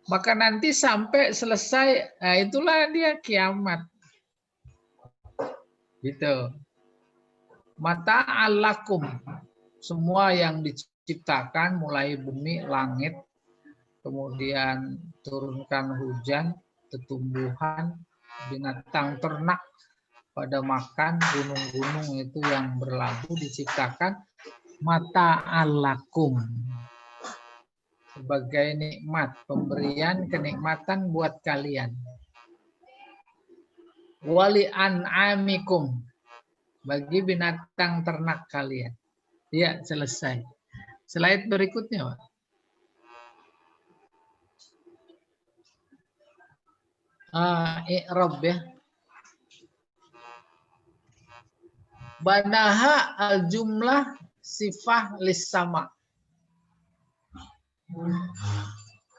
Maka nanti sampai selesai, nah itulah dia kiamat. Gitu. Mata alakum. Semua yang diciptakan mulai bumi, langit, kemudian turunkan hujan, tumbuhan, binatang ternak pada makan, gunung-gunung itu yang berlabuh diciptakan mata alakum. Sebagai nikmat, pemberian kenikmatan buat kalian. Wali an'amikum, bagi binatang ternak kalian. Ya, selesai. Slide berikutnya, Pak. I'rab ya. Banaha al-jumlah sifah lis-sama.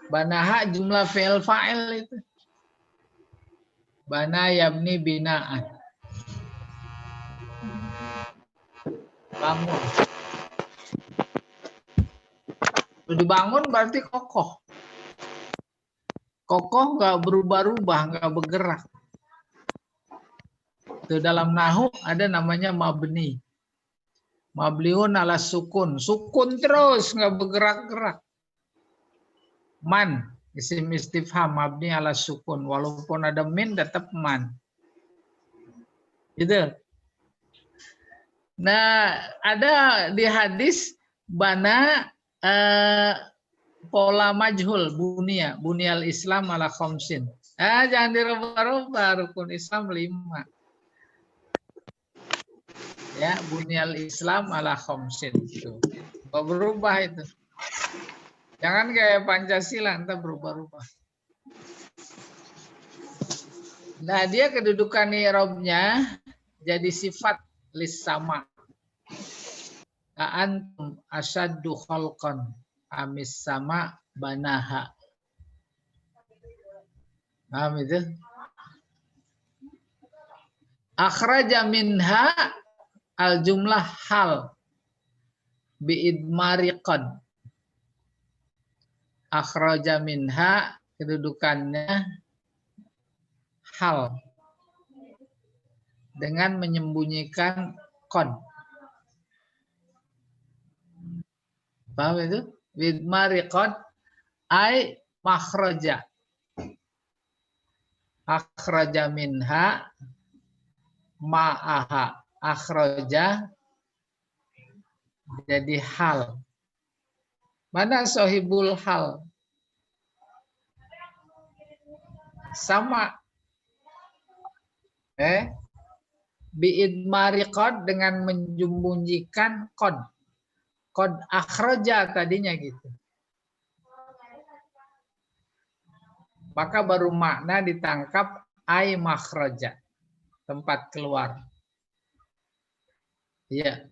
Banaha jumlah fi'il fa'il itu. Bana yabni binaan. Bangun. Dibangun berarti kokoh. Kokoh nggak berubah-ubah, nggak bergerak. Itu dalam nahu ada namanya mabni. Mabliun ala sukun. Sukun terus, nggak bergerak-gerak. Man, isim istifham mabni ala sukun. Walaupun ada min tetap man. Gitu. Nah, ada di hadis bana pola majhul bunia, bunyal Islam ala khamsin. Jangan dirubah-rubah, rukun Islam 5. Ya, bunyal Islam ala khamsin itu. Berubah itu. Jangan kayak Pancasila entar berubah-ubah. Nah, dia kedudukan i'rabnya jadi sifat lis sama. Antum asyaddu khalqan amis sama banaha. Paham itu? Akhraja minha al jumlah hal biidmari qad. Akhraja minha kedudukannya hal dengan menyembunyikan qad. Paham itu? Biidmari qad ay makhraja. Akhraja minha ma'aha. Akhraja jadi hal. Mana sohibul hal? Sama. Biidmari qad dengan menyembunyikan qad. Qad akhraja tadinya gitu. Maka baru makna ditangkap ay makhraja. Tempat keluar. Iya.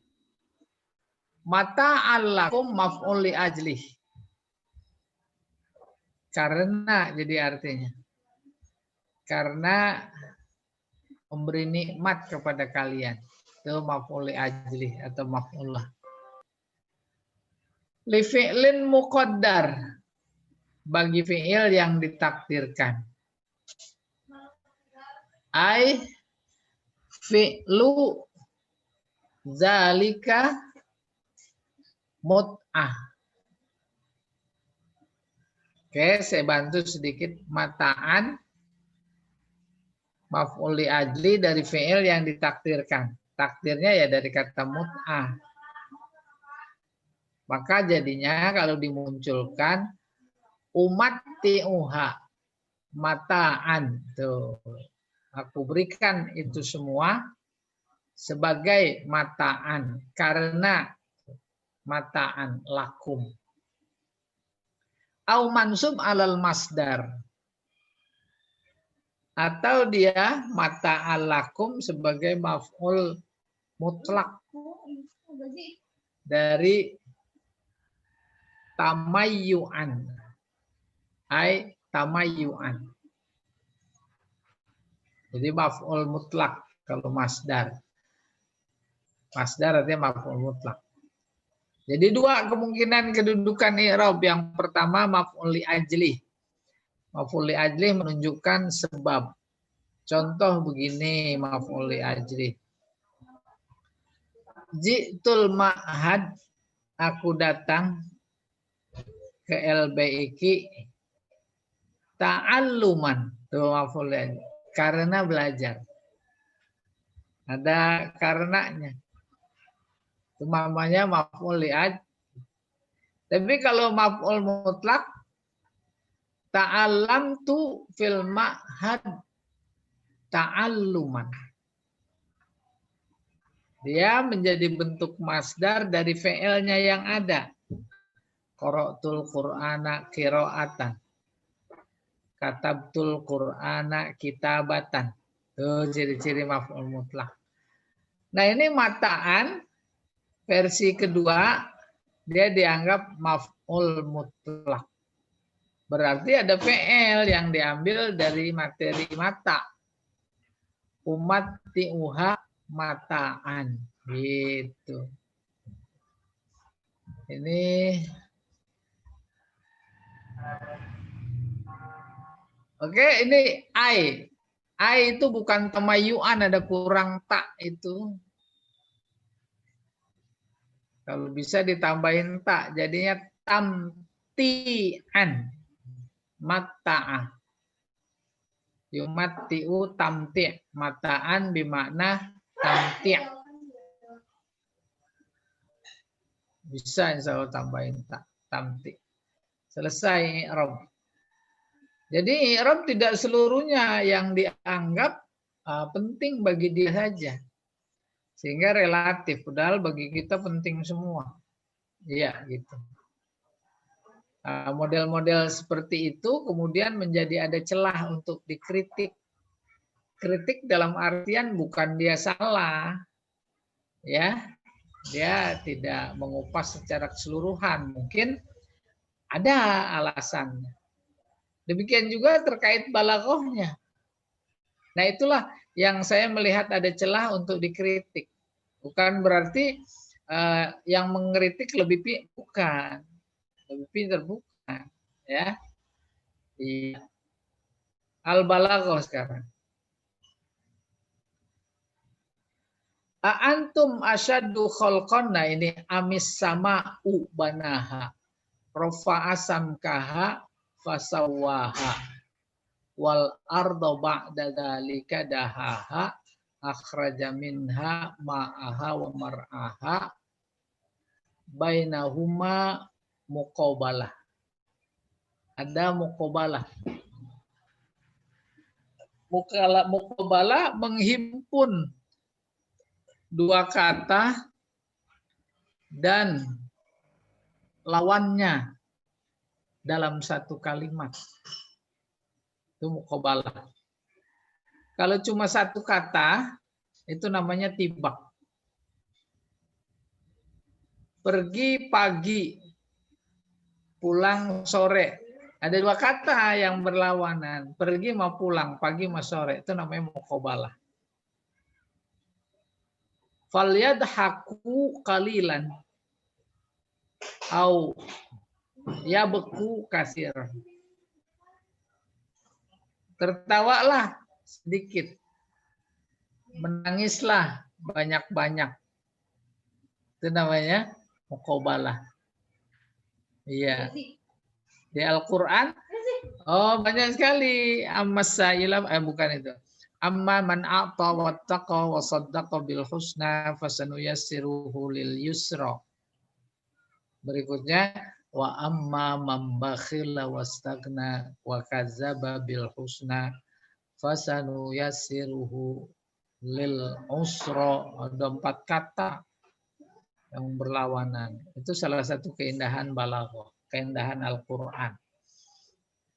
Mata alakum maf'ul li ajlih. Karena jadi artinya. Karena memberi nikmat kepada kalian. Itu maf'ul li ajlih atau maf'ullah. Li fi'lin muqaddar. Bagi fi'il yang ditakdirkan. Ai fi'lu zalika mut'ah. Oke, saya bantu sedikit. Mataan maf'ul li ajli dari fi'il yang ditakdirkan. Takdirnya ya dari kata mut'ah. Maka jadinya kalau dimunculkan umat ti'uha mataan. Tuh. Aku berikan itu semua sebagai mataan. Karena mataan lakum. Au mansub alal masdar. Atau dia mata'al lakum sebagai maf'ul mutlak. Dari tamayyu'an. Ai tamayyu'an. Jadi maf'ul mutlak kalau masdar. Masdar artinya maf'ul mutlak. Jadi dua kemungkinan kedudukan i'rab. Yang pertama maf'ul li ajli. Maf'ul li ajli menunjukkan sebab. Contoh begini maf'ul li ajli. Ji'tul ma'had, aku datang ke LBIQ ta'alluman. Tuh maf'ul li ajli. Karena belajar. Ada karenanya. Itu namanya maf'ul li ajli. Tapi kalau maf'ul mutlak, ta'allamtu fil ma'had ta'alluman. Dia menjadi bentuk masdar dari fi'ilnya yang ada. Qara'tul Qur'ana qira'atan. Katabtul Qur'ana kitabatan. Tuh ciri-ciri maf'ul mutlak. Nah ini mataan versi kedua, dia dianggap maf'ul mutlak. Berarti ada fi'il yang diambil dari materi mata. Umat ti'uha mataan. Gitu. Ini oke, ini ai. Ai itu bukan tamayuan, ada kurang tak itu. Kalau bisa ditambahin tak, jadinya tamti'an. Mata'ah. Yumati'u tamti'. Mata'an bimakna tamti'. Bisa insya Allah tambahin tak. Tamti'. Selesai i'rab. Jadi i'rab tidak seluruhnya yang dianggap penting bagi dia saja. Sehingga relatif. Padahal bagi kita penting semua. Iya gitu. Model-model seperti itu kemudian menjadi ada celah untuk dikritik. Kritik dalam artian bukan dia salah, ya, dia tidak mengupas secara keseluruhan, mungkin ada alasannya. Demikian juga terkait balaghahnya. Nah itulah yang saya melihat ada celah untuk dikritik. Bukan berarti yang mengkritik lebih bukan. Lebih pintar bukan, ya. Iya. Al-balaghah sekarang. Antum asyaddu khalqan, nah ini amis sama banaha. Rafa'a samkaha fasawaha. Wal arda ba'da dzalika dahaha. Akhraja minha ma'aha wa mar'aha. Bainahuma muqabalah. Ada muqabalah. Muqabalah menghimpun dua kata dan lawannya dalam satu kalimat. Itu muqabalah. Kalau cuma satu kata, itu namanya tibak. Pergi pagi, pulang sore. Ada dua kata yang berlawanan. Pergi mau pulang, pagi mau sore. Itu namanya muqabalah. Falyadhaku qalilan au yabku kasir. Tertawalah sedikit. Menangislah banyak-banyak. Itu namanya muqabalah. Iya. Di Al-Qur'an banyak sekali ammasailam bukan itu. Amma man a'ta wattaqa wa saddaqa bil husna fasanuyassiruhu lil yusra. Berikutnya wa amma man bakhila wastaghna wa kadzdzaba bil husna fasanuyassiruhu lil usra. Ada 4 kata yang berlawanan. Itu salah satu keindahan balaghah, keindahan Al-Qur'an.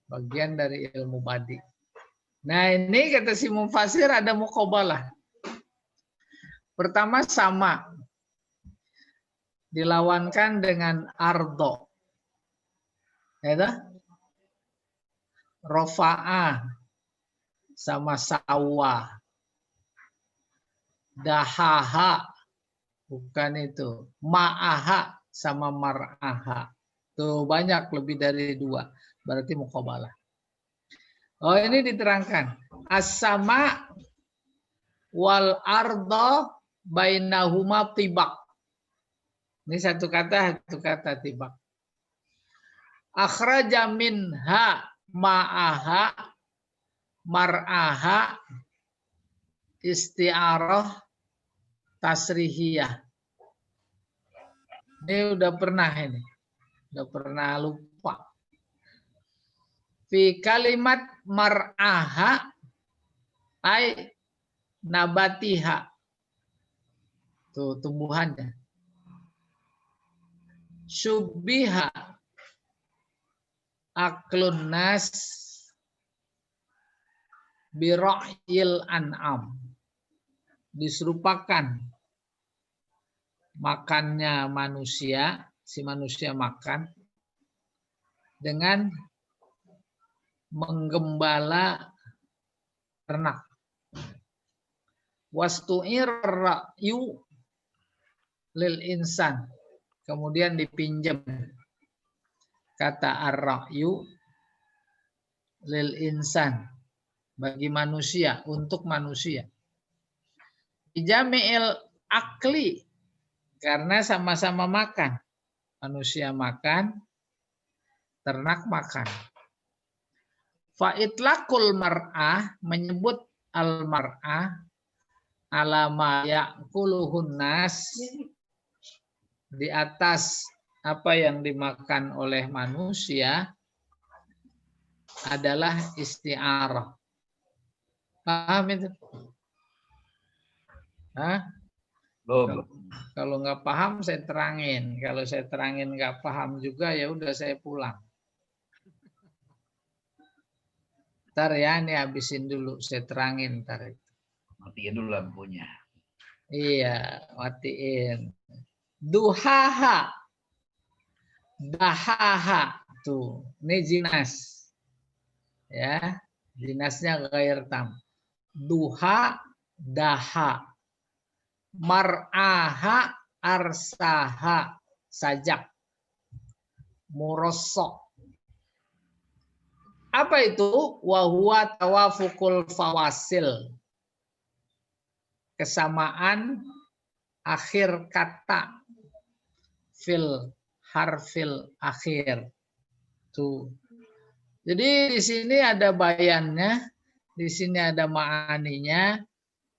Bagian dari ilmu badi. Nah ini kata si mufasir ada muqabalah. Pertama sama. Dilawankan dengan ardo. Ya, rofa'ah sama sawah. Dahaha. Bukan itu. Ma'aha sama mar'aha. Tuh banyak lebih dari 2. Berarti muqabalah. Oh, ini diterangkan. As-sama wal ardo bainahuma tibak. Ini satu kata tibak. Akhraja minha ma'aha mar'aha isti'arah tasrihiyah. Ini udah pernah ini. Udah pernah lupa. Fi kalimat mar'aha ay nabatiha. Tuh tumbuhannya. Syubbiha aklun nas bira'il an'am. Diserupakan makannya manusia, si manusia makan dengan menggembala ternak. Wastu'ir ra'yu lil insan. Kemudian dipinjam kata ar-ra'yu lil insan bagi manusia, untuk manusia. Bijami'il akli, karena sama-sama makan. Manusia makan, ternak makan. Fa'itlaqul mar'ah, menyebut al-mar'ah ala ma ya'kuluhun nas, di atas apa yang dimakan oleh manusia adalah isti'arah. Paham itu? Hah? Kalau nggak paham saya terangin. Kalau saya terangin nggak paham juga ya udah saya pulang. Ntar ya, ini habisin dulu, saya terangin ntar. Matiin dulu lampunya. Iya, matiin. Duhaha, dahaha, tuh, ini jinas, ya, jinasnya ghair tam. Duha, daha, mar'aha, arsaha, sajak, murosok. Apa itu? Wahuwa tawafukul fawasil. Kesamaan akhir kata fil harfil akhir. Tuh. Jadi di sini ada bayannya, di sini ada ma'aninya,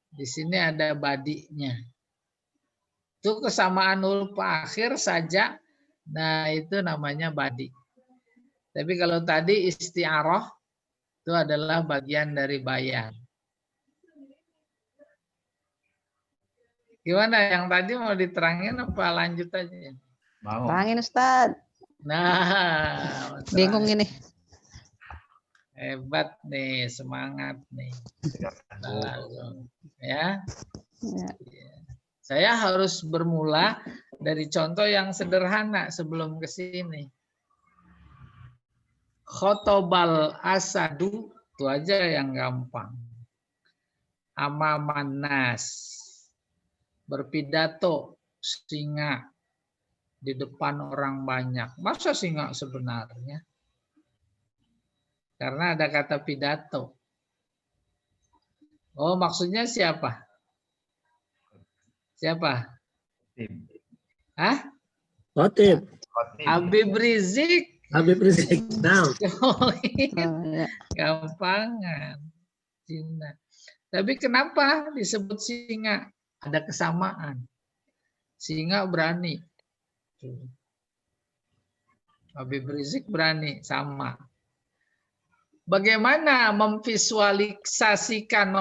di sini ada badinya. Itu kesamaan huruf akhir saja. Nah, itu namanya badi. Tapi kalau tadi isti'arah itu adalah bagian dari bayan. Gimana, yang tadi mau diterangin apa lanjut aja? Mau. Terangin Ustaz. Nah, Bingung ini. Hebat nih, semangat nih. Langsung, ya. Ya. Saya harus bermula dari contoh yang sederhana sebelum ke sini. Khotobal asadu, itu aja yang gampang. Amaman nas, berpidato singa di depan orang banyak. Masa singa sebenarnya? Karena ada kata pidato. Oh, maksudnya siapa? Siapa? Hah? Khotib. Habib Rizik. Habib Rizik. Nah. Oh, ya. Gampangan. Cina. Tapi kenapa disebut singa? Ada kesamaan. Singa berani. Habib Rizik berani, sama. Bagaimana memvisualisasikan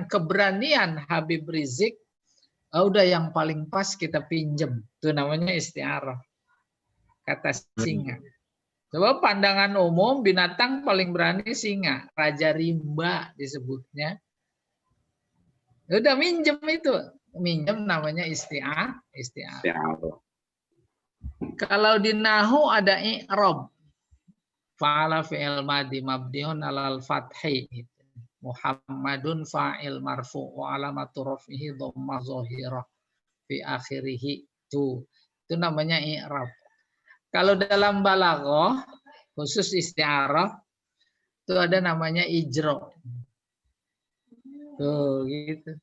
keberanian Habib Rizik? Oh, udah yang paling pas kita pinjem. Itu namanya isti'arah. Kata singa. Coba pandangan umum binatang paling berani singa. Raja rimba disebutnya. Udah minjem itu. Minjem namanya isti'arah. Kalau di nahu ada i'rab. Fa'ala fi'il madi mabniun alal fathi. Muhammadun fa'il marfu wa alamatu raf'ihi dhammah zahirah fi akhirih. Itu namanya i'rab. Kalau dalam balaghah khusus isti'arah itu Itu ada namanya ijro. Tuh gitu.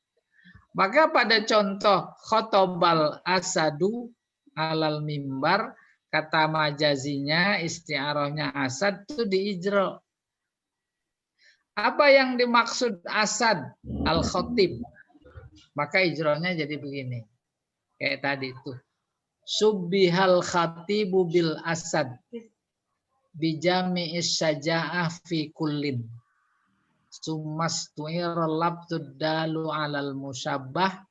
Maka pada contoh khotobal asadu alal mimbar, kata majazinya isti'arahnya asad itu diijro. Apa yang dimaksud asad al khotib? Maka ijronya jadi begini. Kayak tadi itu. Subbihal khatibu bil asad bijami'is syaja'ah fi kullin. Summastu'ira labtud dalu alal musyabbah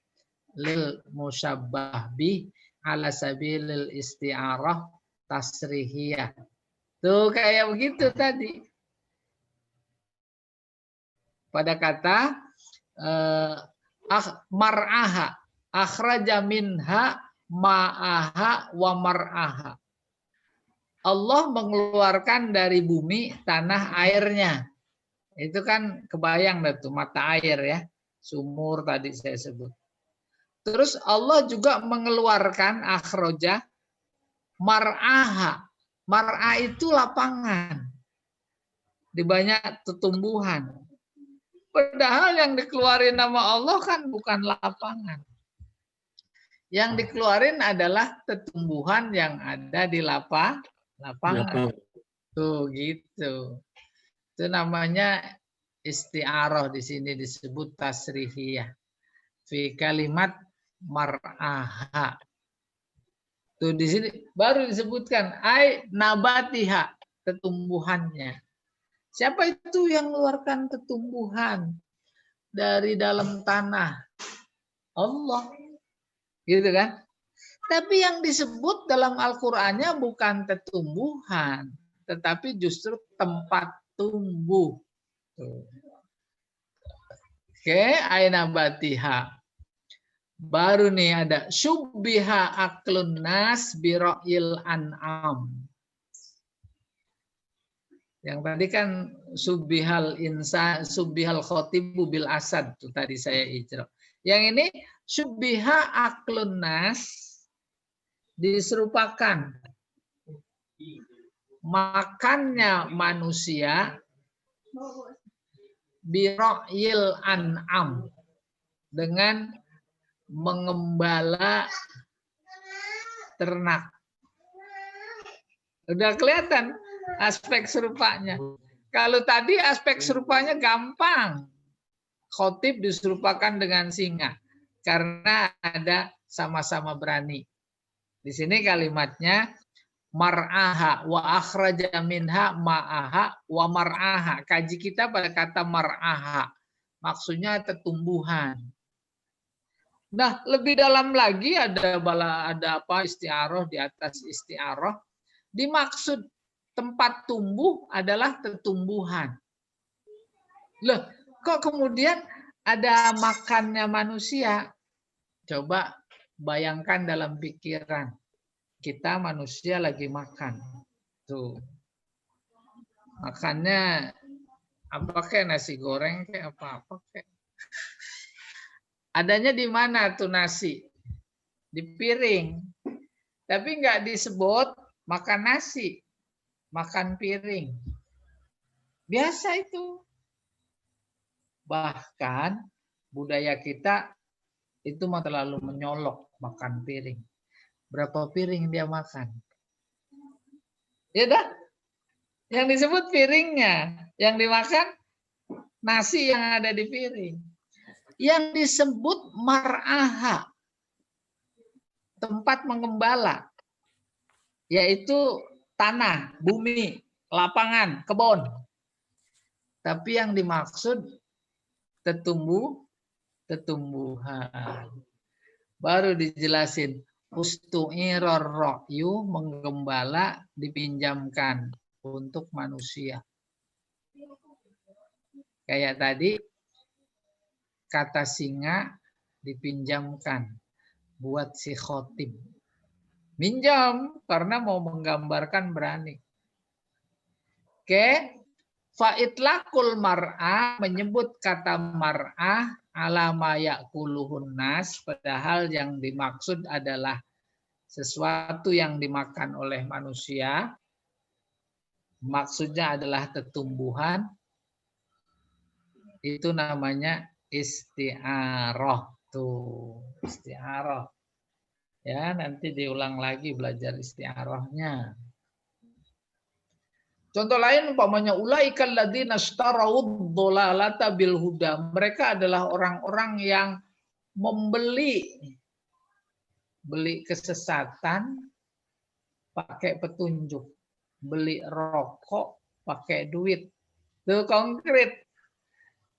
lil musyabbah bih ala sabilil isti'arah tasrihiyah. Tuh kayak begitu tadi. Pada kata mar'aha, akhraja minha ma'aha wa mar'aha. Allah mengeluarkan dari bumi tanah airnya. Itu kan kebayang dah tuh mata air ya. Sumur tadi saya sebut. Terus Allah juga mengeluarkan akhraja mar'aha. Mar'a itu lapangan. Di banyak tumbuhan. Padahal yang dikeluarin nama Allah kan bukan lapangan. Yang dikeluarin adalah tumbuhan yang ada di lapangan. Tuh gitu. Itu namanya isti'arah, di sini disebut tasrihiyah. Fi kalimat mar'aha. Tuh di sini baru disebutkan ai nabatiha, tumbuhannya. Siapa itu yang mengeluarkan tumbuhan dari dalam tanah? Allah. Gitu kan? Tapi yang disebut dalam Al-Qur'annya bukan tumbuhan, tetapi justru tempat tumbuh. Oke, aina batiha. Baru nih ada syubbiha aklun nas bira'il an'am. Yang tadi kan subbihal khotibu bil asad tuh tadi saya ijra. Yang ini syubbiha aklun nas, diserupakan makannya manusia bira'il an'am, dengan mengembala ternak. Udah kelihatan aspek serupanya. Kalau tadi aspek serupanya gampang. Khotib diserupakan dengan singa karena ada sama-sama berani. Di sini kalimatnya mar'aha wa akhraja minha ma'aha wa mar'aha. Kaji kita pada kata mar'aha. Maksudnya tumbuhan. Nah, lebih dalam lagi ada apa isti'arah di atas isti'arah. Dimaksud tempat tumbuh adalah tumbuhan. Loh, kok kemudian ada makannya manusia? Coba bayangkan dalam pikiran. Kita manusia lagi makan. Tuh. Makannya apa kayak nasi goreng kayak apa kayak. Adanya di mana tuh nasi? Di piring. Tapi nggak disebut makan nasi. Makan piring. Biasa itu. Bahkan budaya kita itu mah terlalu menyolok makan piring. Berapa piring dia makan? Ya dah. Yang disebut piringnya. Yang dimakan nasi yang ada di piring. Yang disebut mar'aha. Tempat mengembala. Yaitu tanah, bumi, lapangan, kebun. Tapi yang dimaksud tumbuhan. Baru dijelasin ustu'iror ra'yu, menggembala, dipinjamkan untuk manusia. Kayak tadi kata singa dipinjamkan buat si khotib. Minjam karena mau menggambarkan berani. Oke. Fa'itlaqul mar'ah, menyebut kata mar'ah ala ma ya'kuluhun nas, padahal yang dimaksud adalah sesuatu yang dimakan oleh manusia. Maksudnya adalah tumbuhan. Itu namanya isti'arah. Tuh, isti'arah. Ya, nanti diulang lagi belajar isti'arahnya. Contoh lain umpamanya ulaikal ladzina ishtarawud dhalalata bil huda. Mereka adalah orang-orang yang beli kesesatan pakai petunjuk. Beli rokok pakai duit. Itu konkret.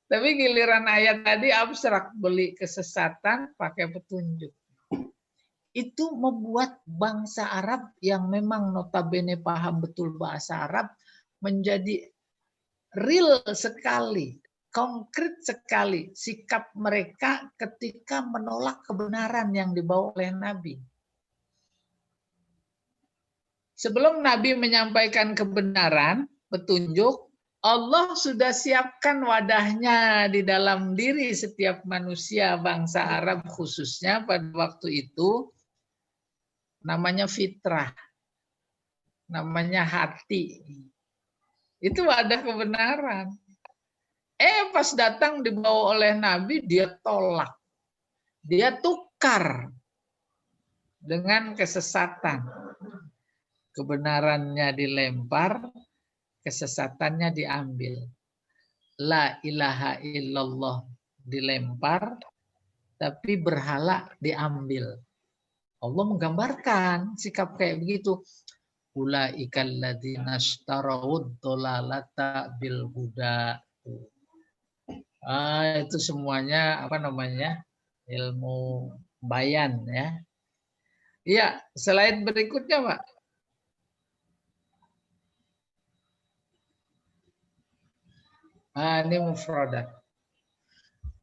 Tapi giliran ayat tadi abstrak, beli kesesatan pakai petunjuk. Itu membuat bangsa Arab yang memang notabene paham betul bahasa Arab menjadi real sekali, konkret sekali sikap mereka ketika menolak kebenaran yang dibawa oleh Nabi. Sebelum Nabi menyampaikan kebenaran, petunjuk, Allah sudah siapkan wadahnya di dalam diri setiap manusia bangsa Arab khususnya pada waktu itu, namanya fitrah, namanya hati. Itu wadah kebenaran. Pas datang dibawa oleh Nabi, dia tolak. Dia tukar dengan kesesatan. Kebenarannya dilempar, kesesatannya diambil. La ilaha illallah dilempar, tapi berhala diambil. Allah menggambarkan sikap kayak begitu. Ulaikal ladzina ishtarawud dhalalata bil huda. Itu semuanya ilmu bayan ya. Iya, slide berikutnya, Pak. Ini mufradat.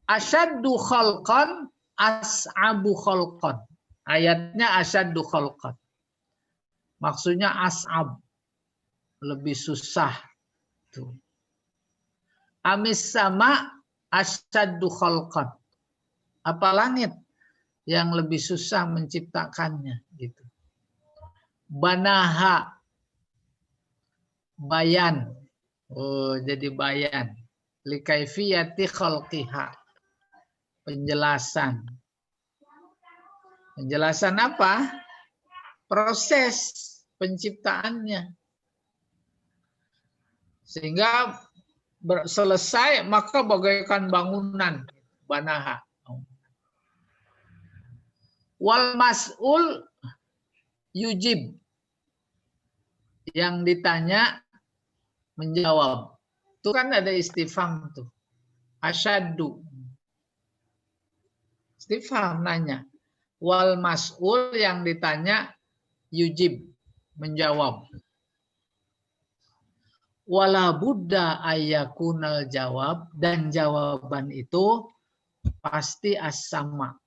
Asyaddu khalqan as'abu khalqan. Ayatnya asyaddu khalqan. Maksudnya as'ab. Lebih susah. Tuh. Amis sama asyaddu khalqan. Apa langit yang lebih susah menciptakannya gitu. Banaha. Bayan. Jadi bayan. Likaifiyati khalqiha. Penjelasan. Penjelasan apa? Proses penciptaannya. Sehingga selesai maka bagaikan bangunan. Banaha. Wal mas'ul yujib. Yang ditanya menjawab. Itu kan ada istifham tuh. Asyaddu. Istifham nanya. Wal mas'ul yang ditanya yujib. Menjawab. Wala buddha ayyakunal jawab. Dan jawaban itu pasti as-sama.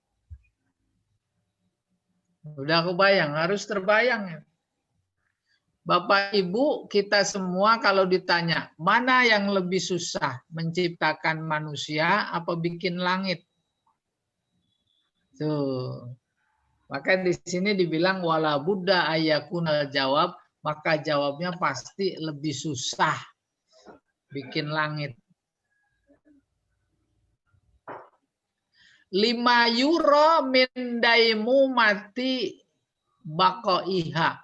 Udah kebayang, harus terbayang ya. Bapak Ibu, kita semua kalau ditanya, mana yang lebih susah menciptakan manusia apa bikin langit? Tuh. Maka di sini dibilang wala buddha ayyakunal jawab, maka jawabnya pasti lebih susah bikin langit. 5 euro min daimu mati bakoiha.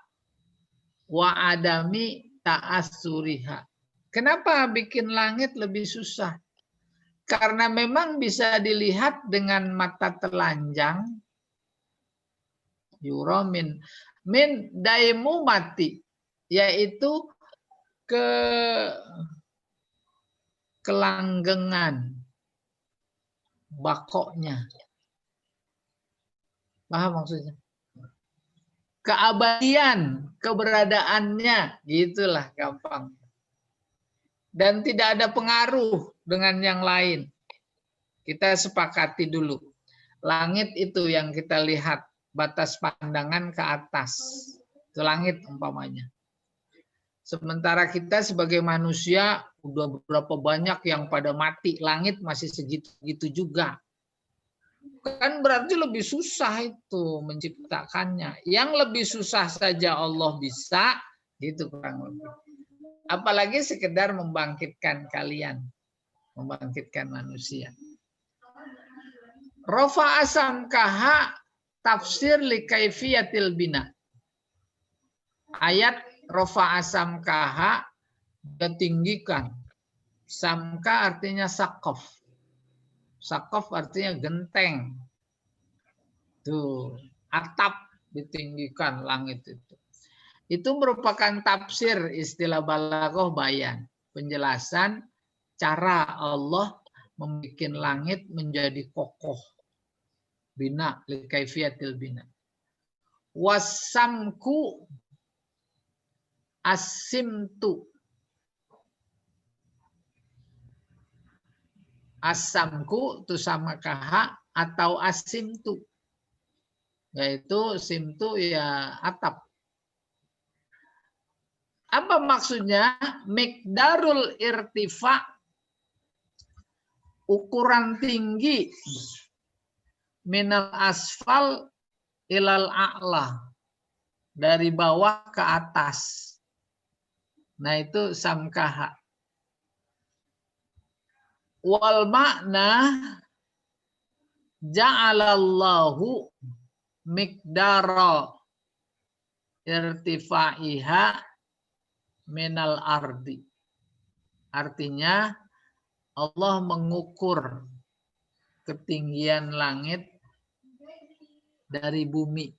Wa adami ta'asuriha. Kenapa bikin langit lebih susah? Karena memang bisa dilihat dengan mata telanjang. Yuromin min daimu mati, yaitu kelanggengan bakoknya. Paham maksudnya? Keabadian, keberadaannya, gitulah gampang. Dan tidak ada pengaruh dengan yang lain. Kita sepakati dulu. Langit itu yang kita lihat, batas pandangan ke atas. Itu langit umpamanya. Sementara kita sebagai manusia, udah berapa banyak yang pada mati, langit masih segitu-gitu juga. Kan berarti lebih susah itu menciptakannya. Yang lebih susah saja Allah bisa, gitu kurang lebih. Apalagi sekedar membangkitkan kalian. membangkitkan manusia. Rafa'a samkaha tafsir li kaifiyatil bina. Ayat rafa'a samkaha ditinggikan. Samka artinya saqaf. Saqaf artinya genteng. Tuh, atap ditinggikan langit itu. Itu merupakan tafsir istilah balaghah bayan, penjelasan cara Allah membuat langit menjadi kokoh. Bina li kaifiyatil bina. Wasamku asimtu. Asamku itu sama kaha atau asimtu. Yaitu simtu ya atap. Apa maksudnya? Miqdarul irtifa, ukuran tinggi minal asfal ilal a'la, dari bawah ke atas. Nah itu samkaha. Wal makna ja'alallahu miqdara irtifaiha minal ardi. Artinya Allah mengukur ketinggian langit dari bumi.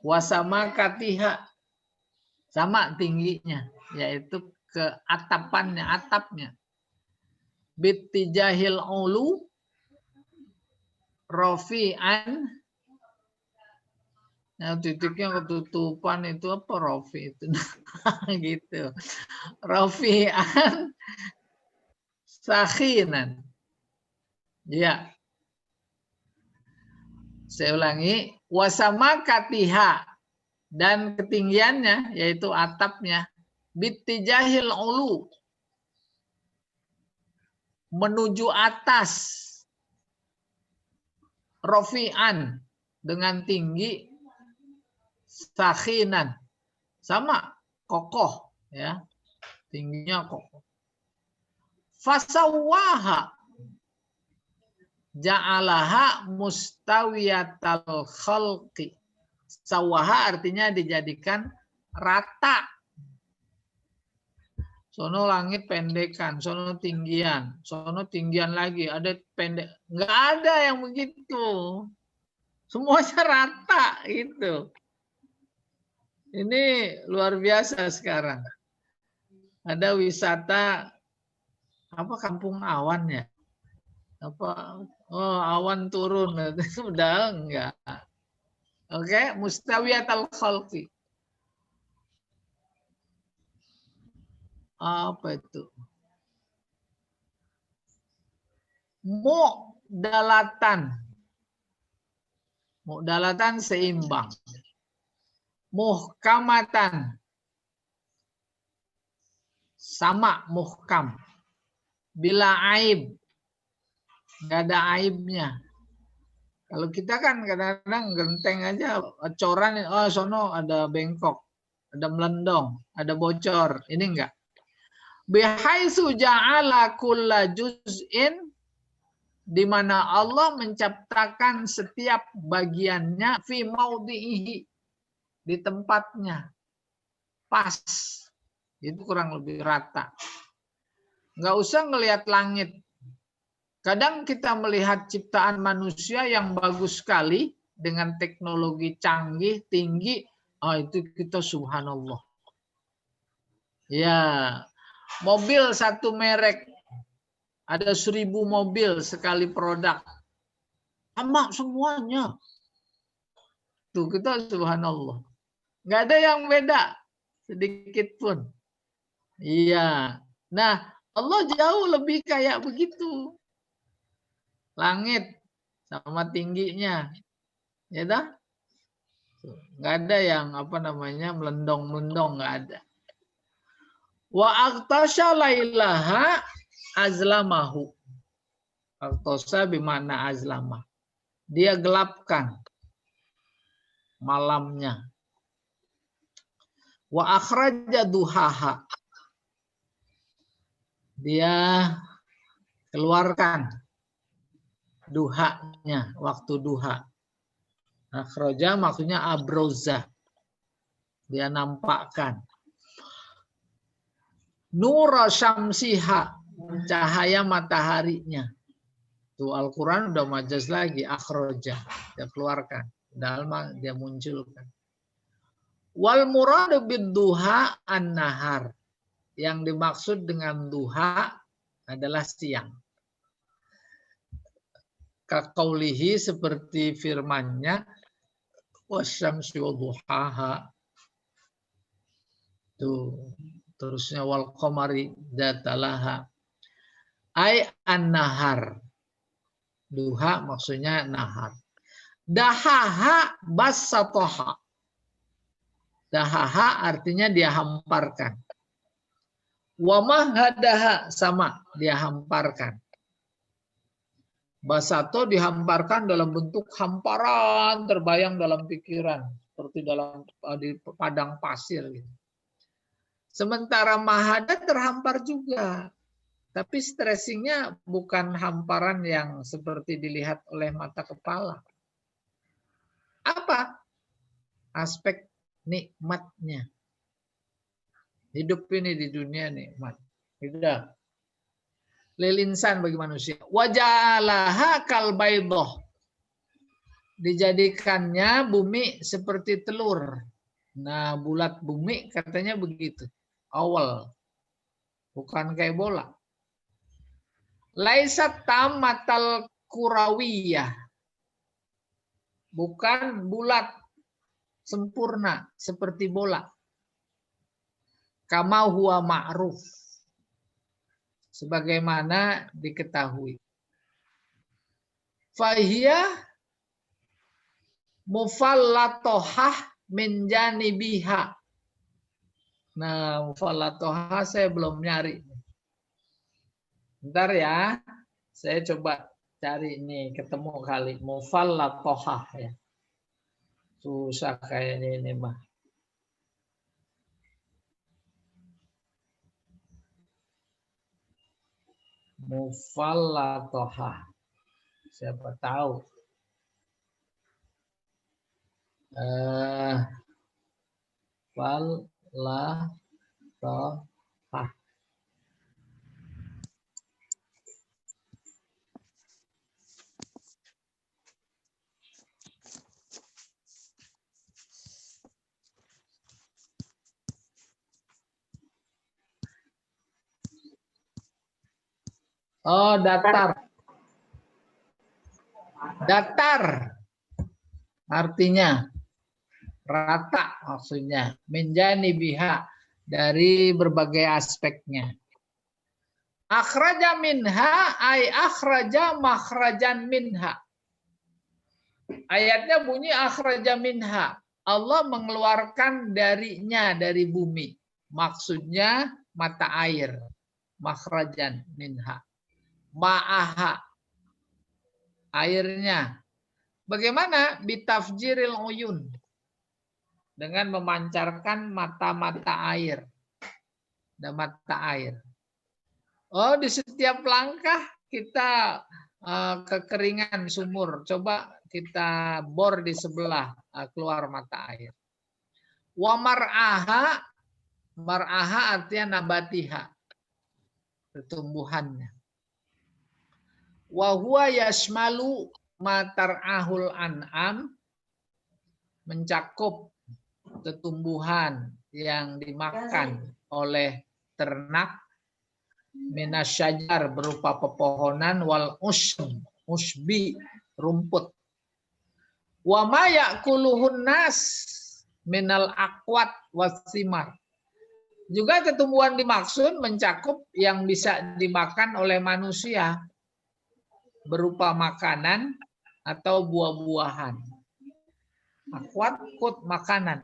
Wasama katiha, sama tingginya, yaitu ke atapannya, atapnya. Bittijahil ulu rofi'an. Nah, titiknya ketutupan itu apa rofi itu? Gitu. Rofi'an sakhinan. Ya. Saya ulangi, wasama katiha, dan ketinggiannya yaitu atapnya bittijahil ulu, menuju atas, rofi'an dengan tinggi, sakhinan sama kokoh ya, tingginya kokoh. Fasawaha ja'alaha mustawiyatal khalqi. Sawaha artinya dijadikan rata. Sono langit pendekan, sono tinggian lagi, ada pendek. Enggak ada yang begitu. Semuanya rata gitu. Ini luar biasa sekarang. Ada wisata apa kampung awan ya? Apa awan turun udah enggak. Oke, mustawiyatal khalqi. Apa itu? Mu'dalatan. Mu'dalatan seimbang. Muhkamatan. Sama muhkam. Bila aib. Nggak ada aibnya. Kalau kita kan kadang-kadang genteng aja, coran, oh sono ada bengkok, ada melendong, ada bocor. Ini enggak. Bihaitsu ja'ala kulla juz'in, di mana Allah menciptakan setiap bagiannya fi maudhihi, di tempatnya. Pas. Itu kurang lebih rata. Nggak usah ngelihat langit. Kadang kita melihat ciptaan manusia yang bagus sekali dengan teknologi canggih, tinggi, itu kita subhanallah. Ya, mobil satu merek, ada 1000 mobil sekali produk. Sama semuanya. Tuh kita subhanallah. Nggak ada yang beda, sedikit pun. Iya. Nah, Allah jauh lebih kayak begitu. Langit sama tingginya, ya dah, nggak ada yang apa namanya melendong-melendong, nggak ada. Wa aqtasha lailaha azlamahu. Aqtasha bimana azlama. Dia gelapkan malamnya. Wa akhraja duhaha. dia keluarkan duhanya, waktu duha. Akhraja maksudnya abroza, dia nampakkan. Nura syamsiha, cahaya mataharinya. Tuh Al-Quran udah majaz lagi, akhraja, dia keluarkan. Dalma dia munculkan. Wal muradu bid-duha an-nahar. Yang dimaksud dengan duha adalah siang. Kaqaulihi seperti firman-Nya, wasyamsi wadduhaha. Tuh, terusnya wal qamari dzatalaha. Ai an-nahar. Duha maksudnya nahar. Dahaha basatoha. Dahaha artinya dia hamparkan. Wamahadaha sama dia hamparkan. Basato dihamparkan dalam bentuk hamparan terbayang dalam pikiran seperti dalam di padang pasir. Sementara mahada terhampar juga. Tapi stressingnya bukan hamparan yang seperti dilihat oleh mata kepala. Apa? Aspek nikmatnya. Hidup ini di dunia nikmat. Tidak. Lilinsan bagi manusia. Wajalaha kalbaidoh. Dijadikannya bumi seperti telur. Nah, bulat bumi katanya begitu. Awal. Bukan kayak bola. Laisat tamatal kurawiyah. Bukan bulat sempurna seperti bola. Kama huwa ma'ruf. Sebagaimana diketahui. Fahiyah mufallatohah min janibiha. Nah, mufallatohah saya belum nyari. Bentar ya, saya coba cari ini, ketemu kali. Mufallatohah ya. Susah kayaknya ini mah. Mufallatohah. Siapa tahu. Fallatohah. Oh, datar. Datar. Artinya rata maksudnya. Menjani biha dari berbagai aspeknya. Akhraja minha ay akhraja makhrajan minha. Ayatnya bunyi akhraja minha. Allah mengeluarkan darinya dari bumi. Maksudnya mata air. Makhrajan minha. Ma'aha. Airnya. Bagaimana? Bitafjiril uyun. Dengan memancarkan mata-mata air. Dan mata air. Oh, di setiap langkah kita kekeringan sumur. Coba kita bor di sebelah, keluar mata air. Wa mar'aha. Mar'aha artinya nabatiha. Pertumbuhannya. Wa huwa yashmalu matar'ahul an'am. Mencakup tumbuhan yang dimakan oleh ternak. Minasyajar berupa pepohonan wal usbi rumput. Wa ma ya'kuluhun nas minal aqwat wasimar. Juga tumbuhan dimaksud mencakup yang bisa dimakan oleh manusia berupa makanan atau buah-buahan. Aqwat kut makanan.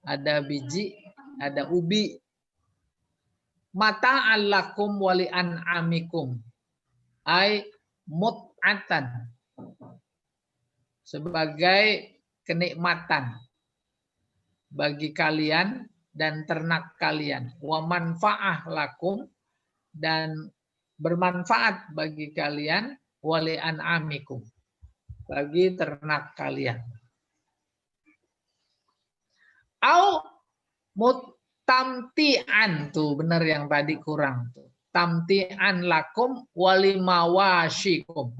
Ada biji, ada ubi. Mata'an lakum wali an'amikum. Ay mut'atan. Sebagai kenikmatan bagi kalian dan ternak kalian. Wa manfa'ah lakum dan bermanfaat bagi kalian, wali an'amikum, bagi ternak kalian. Au mutamti'an, tuh benar yang tadi kurang tuh. Tamti'an lakum walimawashikum,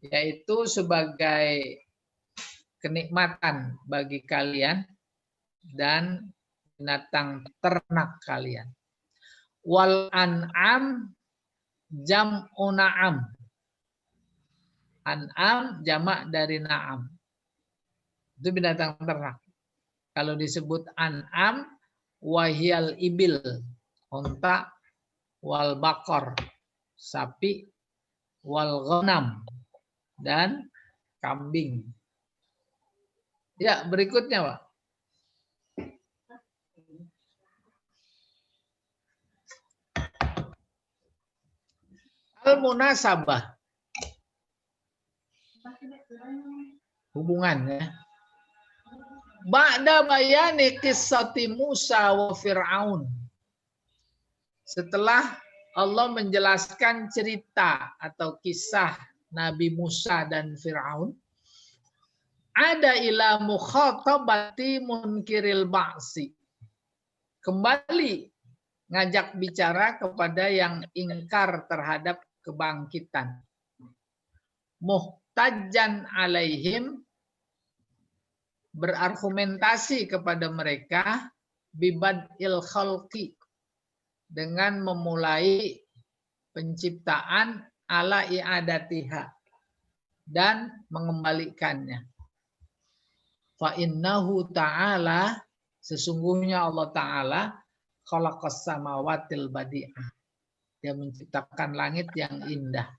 yaitu sebagai kenikmatan bagi kalian dan binatang ternak kalian. Wal an'am jam'u na'am. An'am jamak dari na'am. Itu binatang ternak. Kalau disebut an'am, wahyal ibil, onta, wal bakor, sapi, wal ghanam, dan kambing. Ya, berikutnya, Pak. Al-munasabah. Hubungannya. Ba'da bayani qissati Musa wa Fir'aun. Setelah Allah menjelaskan cerita atau kisah Nabi Musa dan Fir'aun, ada ila mukhatabati munkiril ba'si. Kembali ngajak bicara kepada yang ingkar terhadap kebangkitan. Muhtajjan alaihim, berargumentasi kepada mereka, bibadil khalqi, dengan memulai penciptaan ala i'adatiha, dan mengembalikannya. Fa innahu ta'ala, sesungguhnya Allah Ta'ala, khalaqas samawatil badi'ah, dia menciptakan langit yang indah.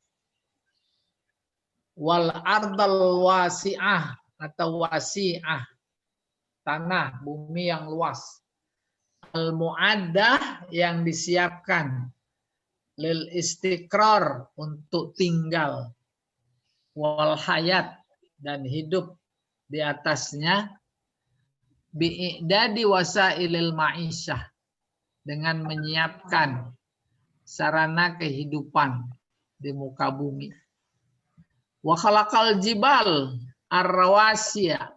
Wal ardal wasi'ah, atau wasi'ah, tanah, bumi yang luas. Al-mu'addah, yang disiapkan. Lil istiqrar, untuk tinggal. Wal hayat, dan hidup di atasnya. Bi'idadi wasailil ma'isyah, dengan menyiapkan sarana kehidupan di muka bumi. Wa khalaqal jibal ar-rawasiya,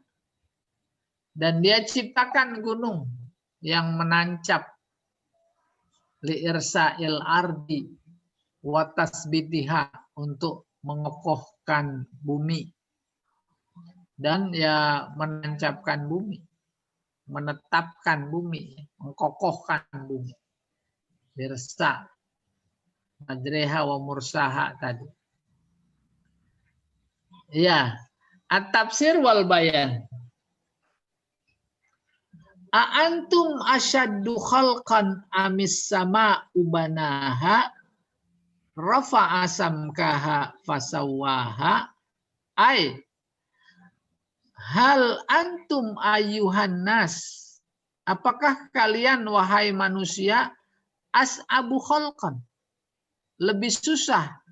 dan dia ciptakan gunung yang menancap, li'irsa'il ardi wa tasbitiha, untuk mengokohkan bumi, dan ya menancapkan bumi, menetapkan bumi, mengkokohkan bumi. Irsa, majreha wa mursaha tadi. Ya, at-tafsir wal bayan. A'antum asyaddu khalqan amis sama'u banaha rafa'a samkaha fasawwaha, ay hal antum ayuhan nas, apakah kalian wahai manusia, as'abu khalqan, lebih susah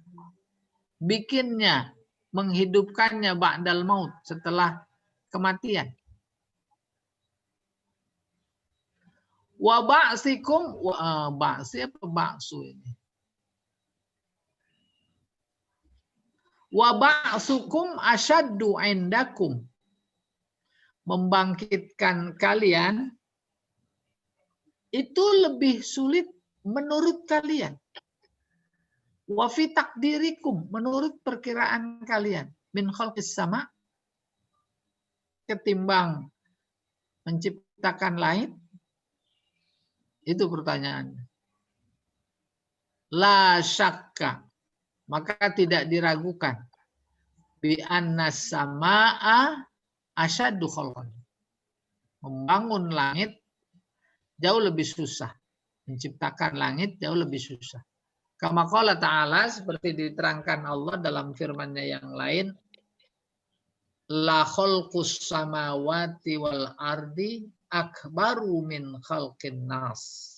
bikinnya, menghidupkannya, ba'dal maut, setelah kematian. Wa ba'sikum, ba'si apa ba'su ini? Wa ba'sukum asyaddu indakum, membangkitkan kalian itu lebih sulit menurut kalian. Wa fi takdirikum, menurut perkiraan kalian, min khalqis sama, ketimbang menciptakan langit. Itu pertanyaannya. La syakka, maka tidak diragukan, bi annas samaa asyaddu khalqan, membangun langit jauh lebih susah, menciptakan langit jauh lebih susah. Kama qala ta'ala, seperti diterangkan Allah dalam firman-Nya yang lain, la khalqus samawati wal ardi akbaru min khalqin nas.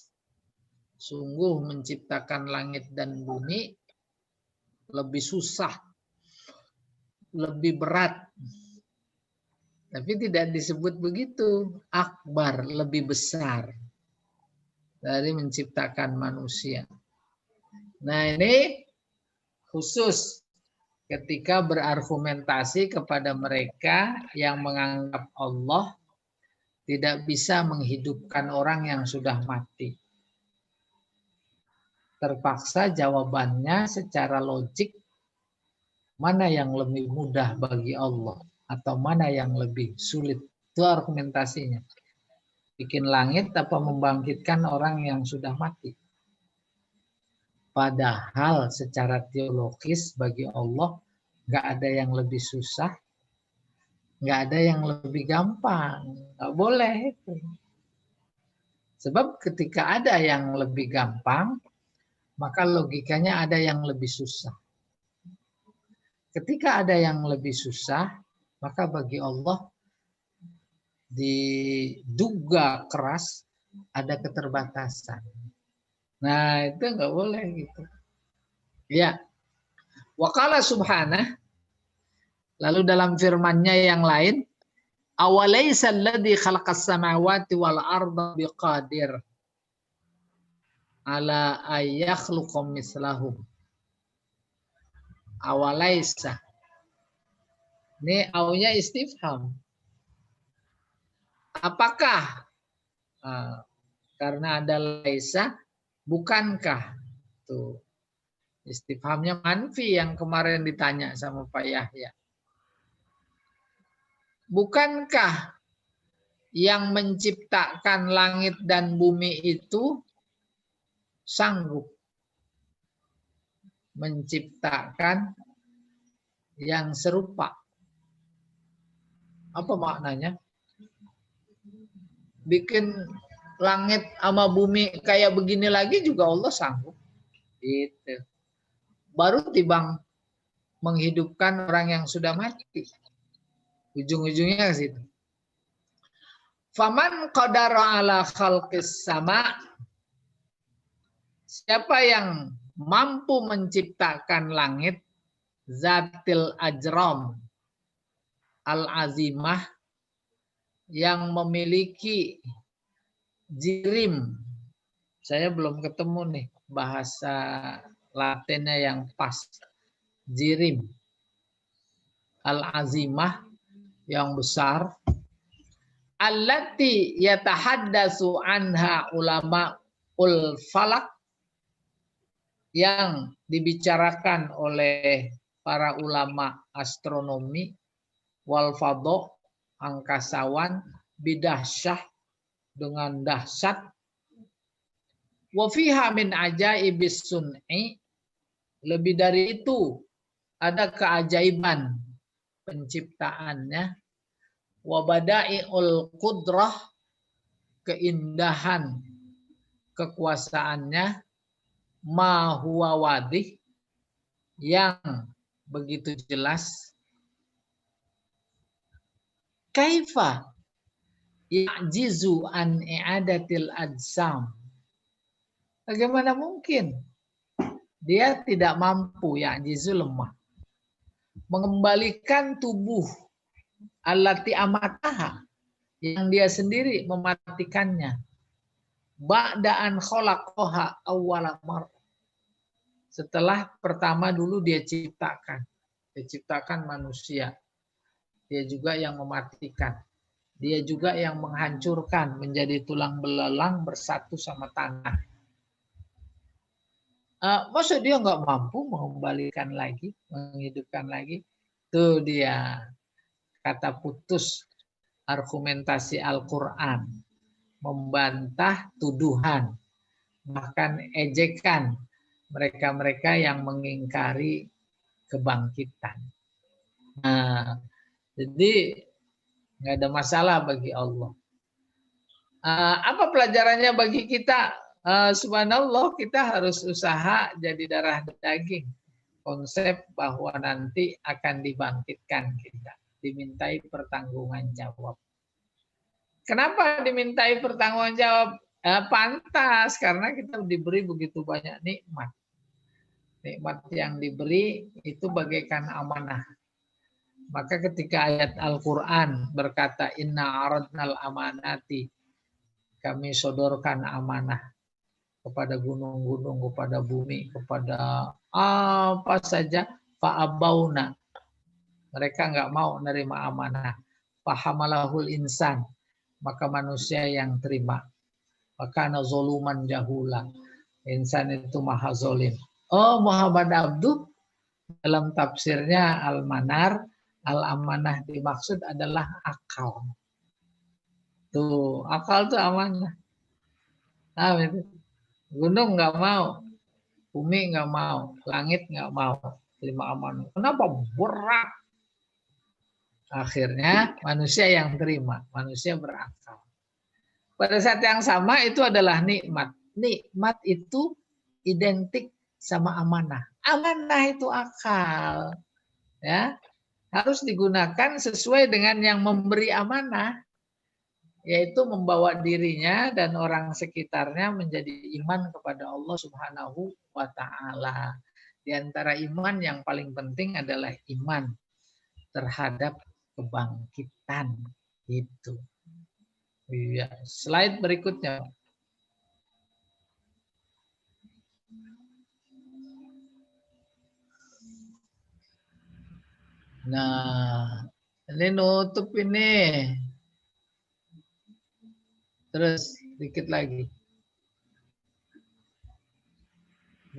Sungguh menciptakan langit dan bumi lebih susah, lebih berat. Tapi tidak disebut begitu. Akbar, lebih besar dari menciptakan manusia. Nah, ini khusus ketika berargumentasi kepada mereka yang menganggap Allah tidak bisa menghidupkan orang yang sudah mati. Terpaksa jawabannya secara logik, mana yang lebih mudah bagi Allah atau mana yang lebih sulit. Itu argumentasinya. Bikin langit apa membangkitkan orang yang sudah mati. Padahal secara teologis bagi Allah nggak ada yang lebih susah, nggak ada yang lebih gampang. Nggak boleh itu. Sebab ketika ada yang lebih gampang, maka logikanya ada yang lebih susah. Ketika ada yang lebih susah, maka bagi Allah diduga keras ada keterbatasan. Nah, itu nggak boleh gitu. Ya. Wa qala subhanah, lalu dalam firman-Nya yang lain, awalaysa alladzi khalaqas samawati wal arda biqadir ala ayakhluqum mislahum. Awalaysa. Ini aunya istifham. Apakah? Karena ada laisa, bukankah? Tuh. Istifhamnya manfi yang kemarin ditanya sama Pak Yahya. Bukankah yang menciptakan langit dan bumi itu sanggup menciptakan yang serupa? Apa maknanya? Bikin langit sama bumi kayak begini lagi juga Allah sanggup. Gitu. Baru timbang menghidupkan orang yang sudah mati. Ujung-ujungnya ke situ. Faman qadara ala khalqis sama. Siapa yang mampu menciptakan langit zatil ajram al-azimah yang memiliki jirim. Saya belum ketemu nih bahasa Latinnya yang pas. Jirim. Al-azimah yang besar. Allati yatahaddatsu anha ulama ul falak, yang dibicarakan oleh para ulama astronomi wal fadha, angkasawan, bidahsyah, dengan dahsyat. Wa fiha min ajaibis sun'i, lebih dari itu ada keajaiban penciptaannya. Wa bada'iul qudrah, keindahan kekuasaannya. Ma huwa wadih, yang begitu jelas. Kaifa ya'jizu an i'adatil ajsam, bagaimana mungkin dia tidak mampu, ya'jizu lemah, mengembalikan tubuh allati amataha, yang dia sendiri mematikannya, ba'da'an khalaqaha awwala mar, setelah pertama dulu dia ciptakan manusia. Dia juga yang mematikan. Dia juga yang menghancurkan menjadi tulang belalang bersatu sama tanah. Masa dia nggak mampu mengembalikan lagi, menghidupkan lagi? Itu dia kata putus argumentasi Al-Quran. Membantah tuduhan, bahkan ejekan mereka-mereka yang mengingkari kebangkitan. Nah, jadi nggak ada masalah bagi Allah. Apa pelajarannya bagi kita? Subhanallah, kita harus usaha jadi darah daging. Konsep bahwa nanti akan dibangkitkan kita, dimintai pertanggungan jawab. Kenapa dimintai pertanggungan jawab? Pantas, karena kita diberi begitu banyak nikmat. Nikmat yang diberi itu bagaikan amanah. Maka ketika ayat Al-Quran berkata, Inna aradnal amanati, kami sodorkan amanah. kepada gunung-gunung, kepada bumi, kepada apa saja. Fa'abauna, mereka nggak mau nerima amanah. Fahamalahul insan, maka manusia yang terima. Wakana zoluman jahula, insan itu maha zolim. Oh, Muhammad Abduh dalam tafsirnya Al-Manar, al-amanah dimaksud adalah akal. Tuh, akal tuh amanah. Nah, itu. Gunung nggak mau, bumi nggak mau, langit nggak mau terima amanah. Kenapa? Berat. Akhirnya manusia yang terima, manusia berakal. Pada saat yang sama itu adalah nikmat. Nikmat itu identik sama amanah. Amanah itu akal. Ya, harus digunakan sesuai dengan yang memberi amanah, yaitu membawa dirinya dan orang sekitarnya menjadi iman kepada Allah Subhanahu wa taala. Di antara iman yang paling penting adalah iman terhadap kebangkitan itu. Iya, slide berikutnya. Nah, ini nutup ini. Terus dikit lagi.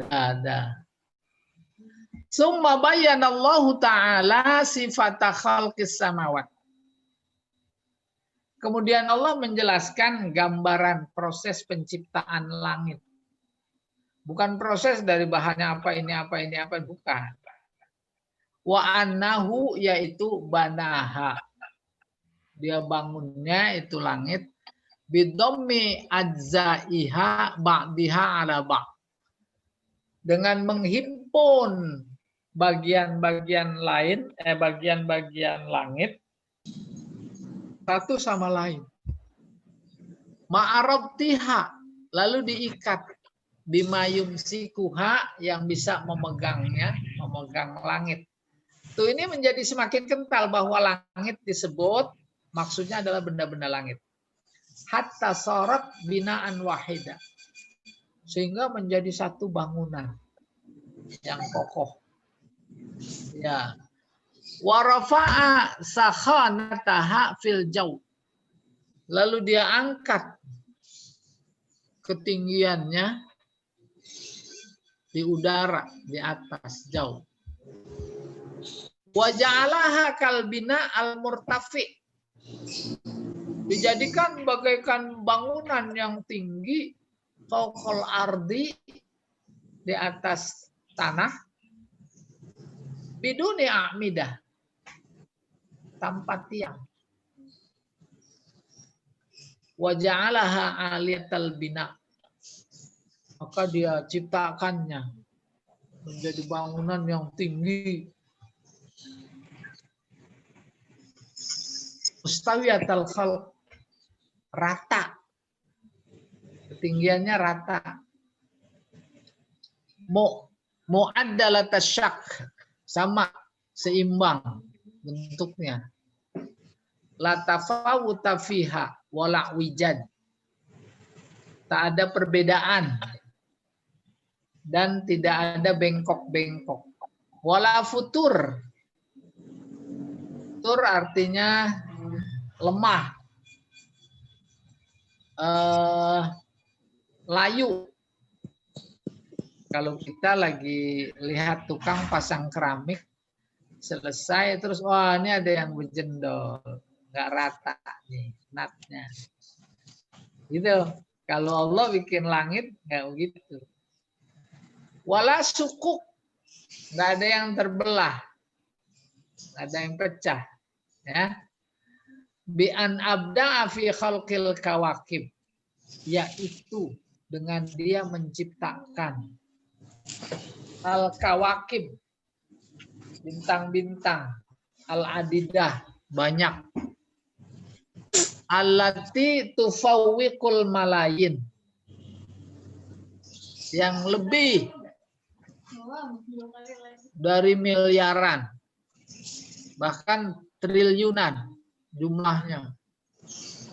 Ada. Summa bayyanallahu ta'ala sifata khalqis samawat. Kemudian Allah menjelaskan gambaran proses penciptaan langit. Bukan proses dari bahannya apa, ini apa, ini apa, bukan. Wa annahu, yaitu banaha. Dia bangunnya itu langit. Bidhammi ajza'iha ba'diha ala ba'. Dengan menghimpun bagian-bagian lain, bagian-bagian langit satu sama lain. Ma'arabtiha, lalu diikat. Bimayum sikuha, yang bisa memegangnya, memegang langit. Tuh, ini menjadi semakin kental bahwa langit disebut maksudnya adalah benda-benda langit. Hatta sorot binaan wahida, sehingga menjadi satu bangunan yang kokoh. Ya. Warafa'a sakhanataha fil jaw, lalu dia angkat ketinggiannya di udara, di atas jauh. Wa ja'alaha kalbina al-murtafi, dijadikan bagaikan bangunan yang tinggi, fauqal ardi, di atas tanah, biduni a'midah, tanpa tiang. Wa ja'alaha aliyatal bina, maka dia ciptakannya menjadi bangunan yang tinggi. Mustawiyatal khalq, rata, ketinggiannya rata. Mu'addalatas syak, sama, seimbang bentuknya. La tafawuta fiha wala wijad, tak ada perbedaan dan tidak ada bengkok-bengkok. Wala futur, futur artinya lemah, layu. Kalau kita lagi lihat tukang pasang keramik, selesai terus, wah ini ada yang berjendol, nggak rata nih natnya. Gitu. Kalau Allah bikin langit nggak begitu. Wala sukuk, nggak ada yang terbelah, nggak ada yang pecah. Ya. Bi an abda fi khalqil kawakib, yaitu dengan dia menciptakan al-kawakib, bintang-bintang, al-adidah, banyak. Allati tufawwiqul malayin, yang lebih dari miliaran, bahkan triliunan jumlahnya.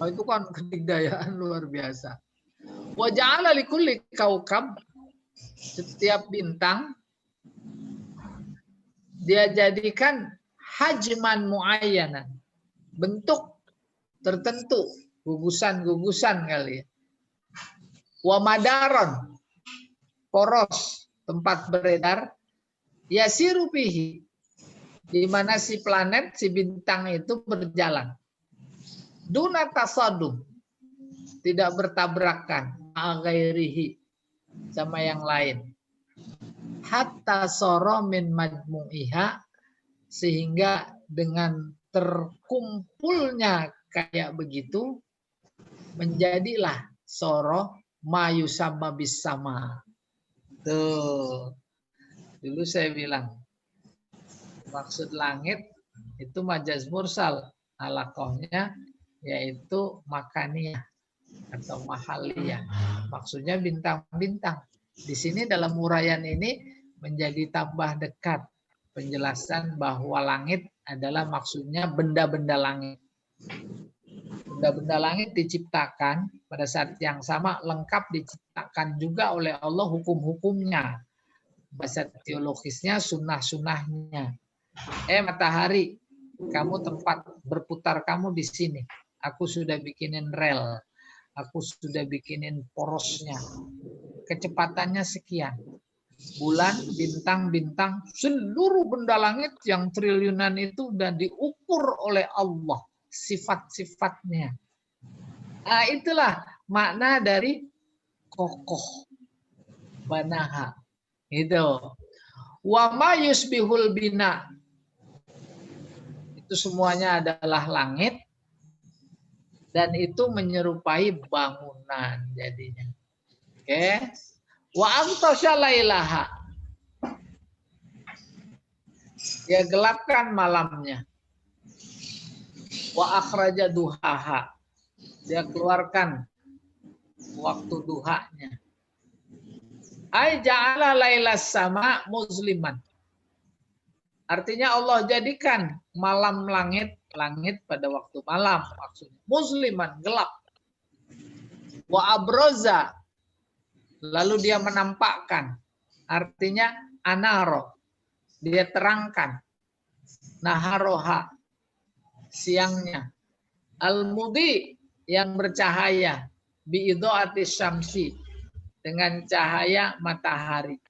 Oh, itu kan kedikdayaan luar biasa. Wa ja'ala likulli kaukab, setiap bintang dia jadikan hajman muayyanan, bentuk tertentu, gugusan-gugusan kali ya. Wa madaron, poros, tempat beredar, yasiru fihi, di mana si planet, si bintang itu berjalan. Duna tasadum, tidak bertabrakan, aghairihi, sama yang lain. Hatta soro min majmu'iha, sehingga dengan terkumpulnya kayak begitu, menjadilah soro mayu sama bisama. Tuh, dulu saya bilang, maksud langit itu majaz mursal, alakohnya yaitu makaniyah atau mahaliyah. Maksudnya bintang-bintang. Di sini dalam uraian ini menjadi tambah dekat penjelasan bahwa langit adalah maksudnya benda-benda langit. Benda-benda langit diciptakan pada saat yang sama lengkap diciptakan juga oleh Allah hukum-hukumnya. Bahasa teologisnya sunnah-sunnahnya. Matahari, kamu tempat berputar kamu di sini. Aku sudah bikinin rel. Aku sudah bikinin porosnya. Kecepatannya sekian. Bulan, bintang-bintang, seluruh benda langit yang triliunan itu sudah diukur oleh Allah. Sifat-sifatnya. Nah, itulah makna dari kokoh. Banaha. Itu. Wa ma yusbihul bina. Itu semuanya adalah langit. Dan itu menyerupai bangunan jadinya. Oke. Wa amtasya lailaha. Dia gelapkan malamnya. Wa akhraja duhaha. Dia keluarkan waktu duhanya. Ai ja'ala lailas sama musliman. Artinya Allah jadikan malam langit pada waktu malam maksudnya. Musliman, gelap. Wa abroza, lalu dia menampakkan. Artinya anaro, dia terangkan. Naharoha, siangnya. Al-mudi, yang bercahaya. Bi'idho'ati syamsi, dengan cahaya matahari.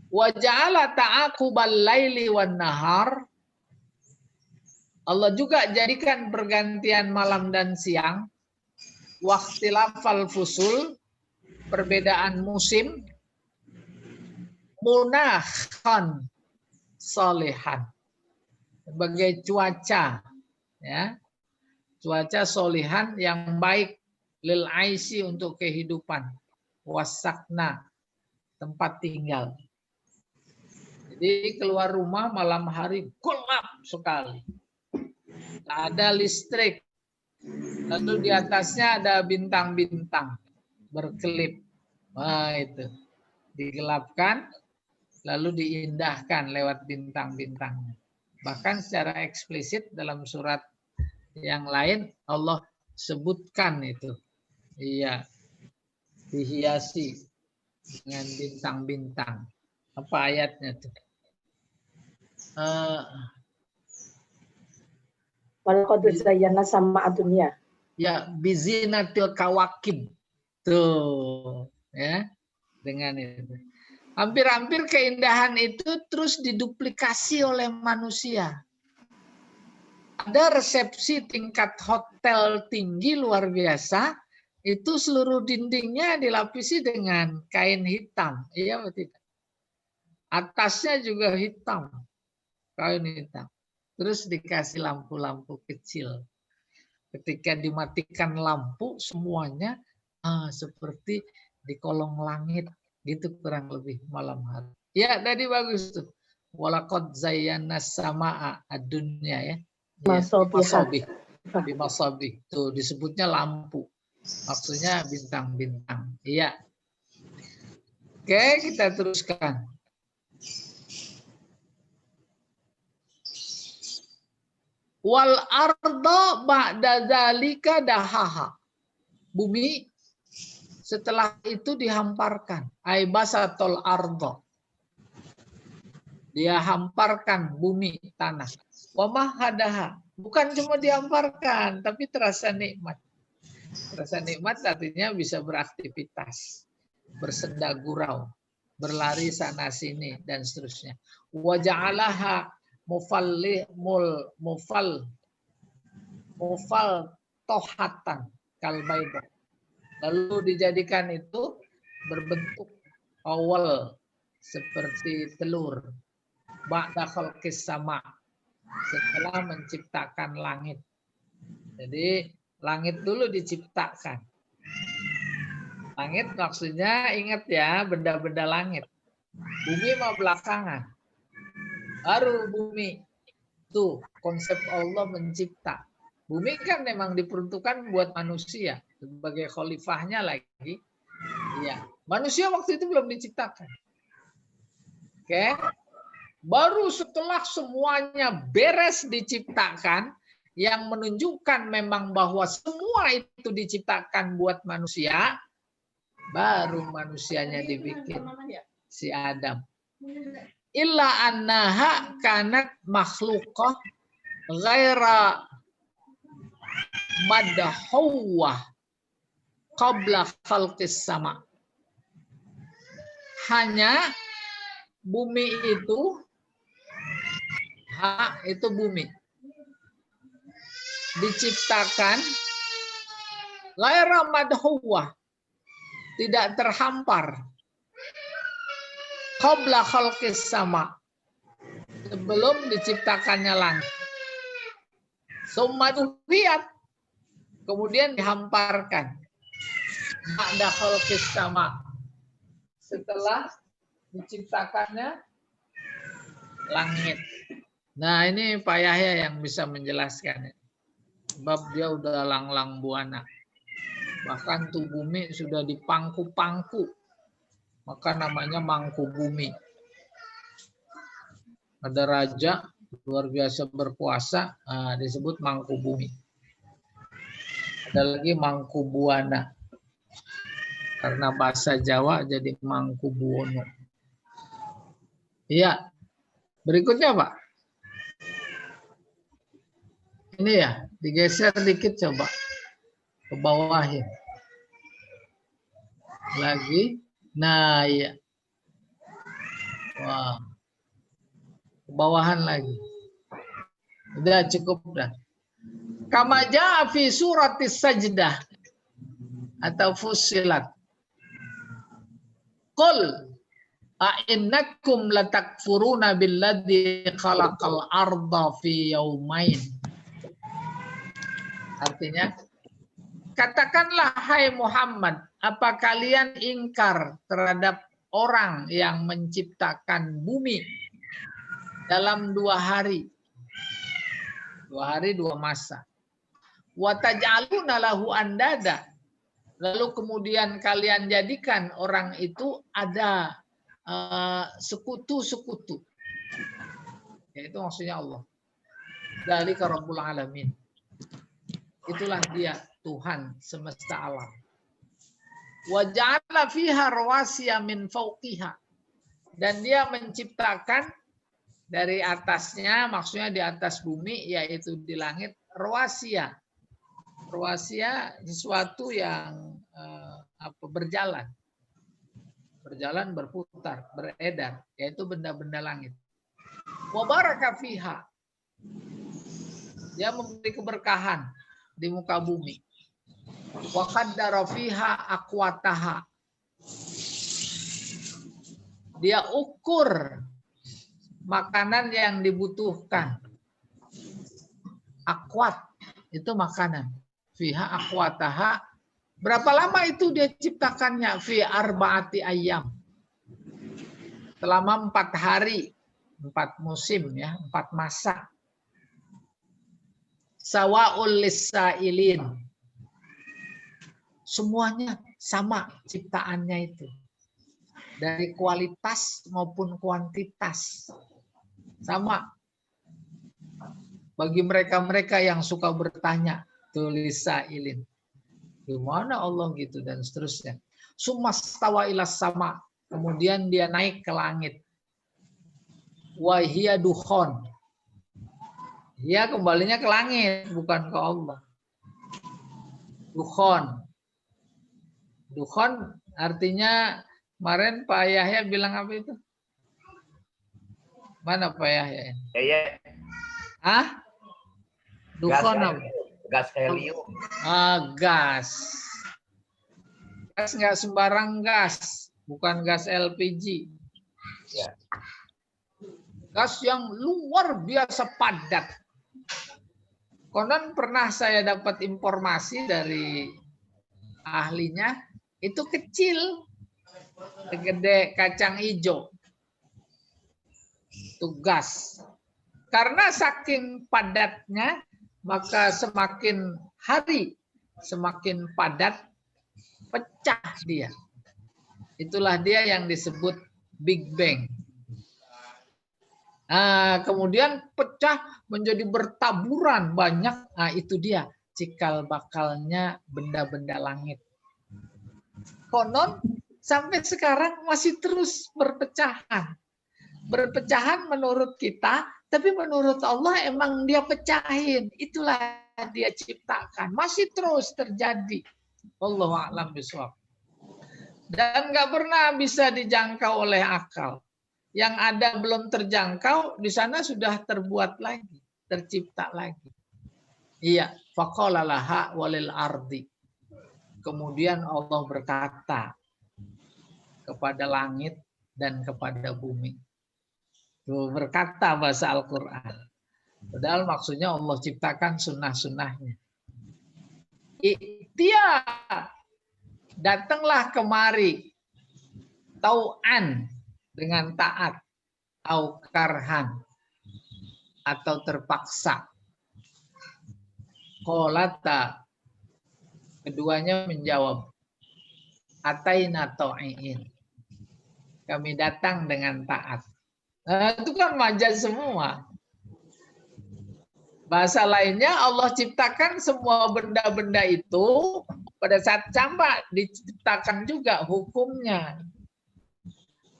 Wa ja'ala ta'aqubal laili wan nahar. Allah juga jadikan pergantian malam dan siang. Waqtilafal fusul, perbedaan musim. Munakhan solehan, sebagai cuaca, ya, cuaca solehan yang baik. Lil aisi, untuk kehidupan. Wasakna, tempat tinggal. Jadi keluar rumah malam hari gelap sekali. Ada listrik. Lalu di atasnya ada bintang-bintang berkelip. Wah, itu. Digelapkan lalu diindahkan lewat bintang-bintangnya. Bahkan secara eksplisit dalam surat yang lain Allah sebutkan itu. Iya. Dihiasi dengan bintang-bintang. Apa ayatnya tuh? Walaqad zayyana sama dunya. Ya, bizinatil kawakib. Tuh, ya. Dengan itu. Hampir-hampir keindahan itu terus diduplikasi oleh manusia. Ada resepsi tingkat hotel tinggi luar biasa, itu seluruh dindingnya dilapisi dengan kain hitam. Iya atau tidak? Atasnya juga hitam, kain hitam. Terus dikasih lampu-lampu kecil. Ketika dimatikan lampu, semuanya seperti di kolong langit. Gitu kurang lebih malam hari. Ya, tadi bagus tuh. Walaqad zayyana samaa ad-dunya ya. Bimasabih. Tuh disebutnya lampu. Maksudnya bintang-bintang. Iya. Oke, kita teruskan. Wal ardo ba'da dzalika dahaha. Bumi Setelah itu dihamparkan. Aibasatol ardo. Dia hamparkan bumi, tanah. Wamahadaha. Bukan cuma dihamparkan, tapi terasa nikmat. Terasa nikmat artinya bisa beraktivitas. Bersenda gurau. Berlari sana sini dan seterusnya. Waja'alaha mufal tohatan kalbaidah. Lalu dijadikan itu berbentuk oval seperti telur. Ba'da khalqis sama, setelah menciptakan langit. Jadi langit dulu diciptakan. Langit maksudnya ingat ya, benda-benda langit. Bumi mau belakangan. Baru bumi. Tuh konsep Allah mencipta. Bumi kan memang diperuntukkan buat manusia sebagai khalifahnya lagi. Iya. Manusia waktu itu belum diciptakan. Oke. Baru setelah semuanya beres diciptakan, yang menunjukkan memang bahwa semua itu diciptakan buat manusia, baru manusianya dibikin si Adam. Illa annaha kanat makhluqah ghaira madhawah qabla khalqis sama. Hanya bumi itu bumi diciptakan ghaira madhawah, tidak terhampar. Qabla khalqis sama, sebelum diciptakannya langit. Summa duhiyat, kemudian dihamparkan. Ba'da khalqis sama, setelah diciptakannya langit. Nah ini Pak Yahya yang bisa menjelaskan. Sebab dia udah lang-lang buana. Bahkan tuh bumi sudah dipangku-pangku. Maka namanya mangku bumi. Ada raja luar biasa berkuasa, disebut mangku bumi. Ada lagi mangku buana. Karena bahasa Jawa jadi mangku buwono. Iya. Berikutnya Pak. Ini ya, digeser dikit coba. Ke bawahin. Lagi. Nah, iya. Wah. Ke bawahan lagi. Udah cukup dah. Kama jaa fi suratis sajdah atau fussilat. Qul a'innakum latakfuruna billadzi khalaqal arda fi yaumain. Artinya, katakanlah hai Muhammad, apa kalian ingkar terhadap orang yang menciptakan bumi dalam 2 hari? 2 hari 2 masa. Wa taj'aluna lahu andada. Lalu kemudian kalian jadikan orang itu ada sekutu-sekutu. Yaitu maksudnya Allah. Dzalika Rabbul Alamin. Itulah dia Tuhan semesta alam. Wa ja'ala fiha rawasiya min fawqiha. Dan dia menciptakan dari atasnya, maksudnya di atas bumi, yaitu di langit, rawasiya. Rawasiya sesuatu yang berjalan. Berjalan, berputar, beredar, yaitu benda-benda langit. Wa baraka fiha. Dia memberi keberkahan di muka bumi. Wa qaddara fiha aqwataha. Dia ukur makanan yang dibutuhkan. Aqwat itu makanan. Fiha aqwataha. Berapa lama itu dia ciptakannya? Fi arba'ati ayyam. Selama 4 hari, 4 musim ya, 4 masa. Sawa'ul lis-sa'ilin. Semuanya sama ciptaannya itu. Dari kualitas maupun kuantitas. Sama. Bagi mereka-mereka yang suka bertanya, tulis sa'ilin. Gimana Allah gitu dan seterusnya. Sumastawa ilas sama. Kemudian dia naik ke langit. Wahia dukhon. Dia kembalinya ke langit, bukan ke Allah. Dukhon. Dukhon artinya, kemarin Pak Yahya bilang apa itu? Mana Pak Yahya? Ya. Hah? Dukhon apa? Gas helium. Gas. Gas nggak sembarang gas, bukan gas LPG. Ya. Gas yang luar biasa padat. Konon pernah saya dapat informasi dari ahlinya, itu kecil, segede kacang hijau. Itu gas. Karena saking padatnya, maka semakin hari semakin padat, pecah dia. Itulah dia yang disebut Big Bang. Nah, kemudian pecah menjadi bertaburan banyak. Nah, itu dia cikal bakalnya benda-benda langit. Konon sampai sekarang masih terus berpecahan. Berpecahan menurut kita, tapi menurut Allah emang dia pecahin. Itulah dia ciptakan. Masih terus terjadi. Wallahu a'lam bishawab. Dan nggak pernah bisa dijangkau oleh akal. Yang ada belum terjangkau, di sana sudah terbuat lagi, tercipta lagi. Iya, faqala laha walil ardi. Kemudian Allah berkata kepada langit dan kepada bumi. Tuh, berkata bahasa Al-Quran. Padahal maksudnya Allah ciptakan sunnah-sunnahnya. Dia datanglah kemari tau'an dengan taat, au karhan, atau terpaksa. Qolata, keduanya menjawab, ataina ta'iin. Kami datang dengan taat. Nah, itu kan majaz semua. Bahasa lainnya Allah ciptakan semua benda-benda itu pada saat campak diciptakan juga hukumnya.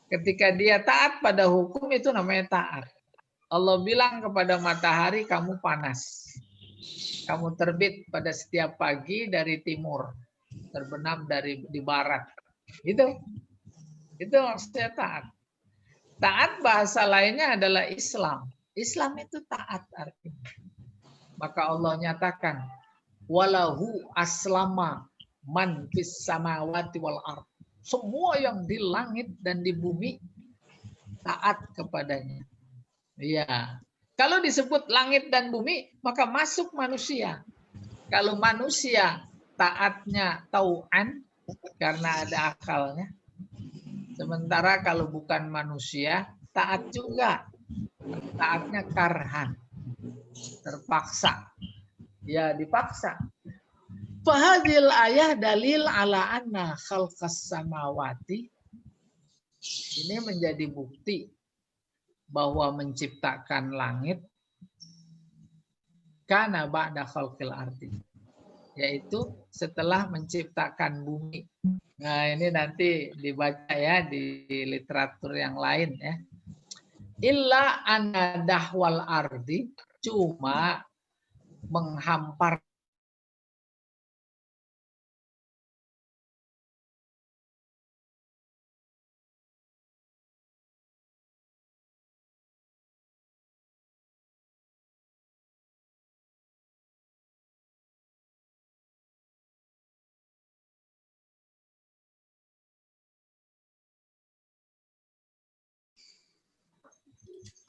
Ketika dia taat pada hukum itu namanya taat. Allah bilang kepada matahari kamu panas. Kamu terbit pada setiap pagi dari timur, terbenam di barat. Itu maksudnya taat. Taat bahasa lainnya adalah Islam. Islam itu taat artinya. Maka Allah nyatakan walahu aslama man fis samawati wal ard. Semua yang di langit dan di bumi taat kepadanya. Iya. Kalau disebut langit dan bumi, maka masuk manusia. Kalau manusia taatnya tau'an karena ada akalnya. Sementara kalau bukan manusia, taat juga. Taatnya karhan. Terpaksa. Ya, dipaksa. Fahadil ayah dalil ala anna khalqas samawati. Ini menjadi bukti bahwa menciptakan langit kana ba'da khalqil ardi. Yaitu setelah menciptakan bumi. Nah, ini nanti dibaca ya di literatur yang lain ya. Illa anna dahwal ardi, cuma menghampar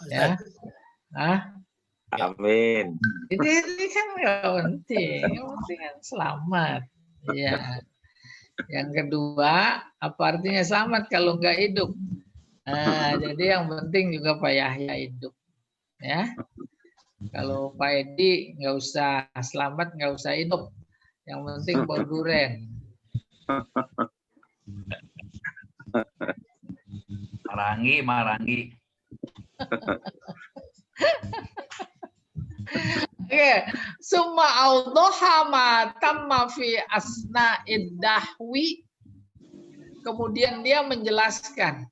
ya. Amin. Ini kan nggak penting, yang penting kan selamat. Ya. Yang kedua, apa artinya selamat kalau nggak hidup? Nah, jadi yang penting juga Pak Yahya hidup. Ya. Kalau Pak Edi nggak usah selamat, nggak usah hidup. Yang penting berduren. Marangi. Oke, summa awdaha ma tamma fi asna'id dahwi. kemudian dia menjelaskan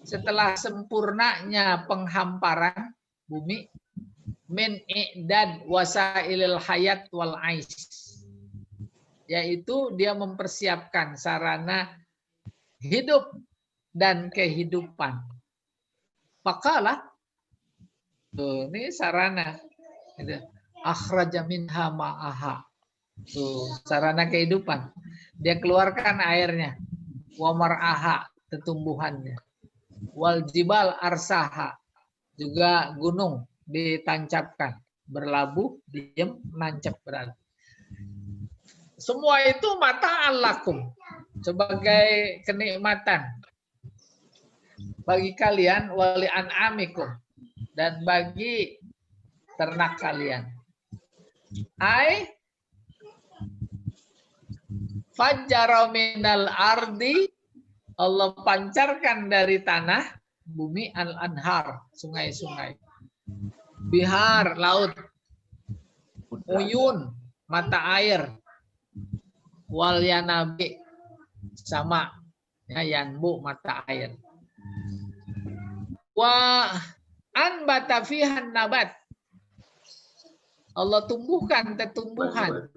setelah sempurnanya penghamparan bumi, min i'dad wasailil hayat wal ais, yaitu dia mempersiapkan sarana hidup dan kehidupan. Faqala, tuh ini sarana, akhraja minha ma'aha, tuh sarana kehidupan, dia keluarkan airnya, wa mar'aha, tumbuhannya, wal jibal arsaha, juga gunung ditancapkan, berlabuh, diem, nancap berlabuh. Semua itu mata'an lakum, sebagai kenikmatan bagi kalian, wali an'amikum, dan bagi ternak kalian. Ai fajjara minal ardi, Allah pancarkan dari tanah bumi al-anhar, sungai-sungai, bihar, laut, uyun, mata air, wal yanabi, sama ya, yanbu, mata air, wa anbata fihan nabat, Allah tumbuhkan tumbuhan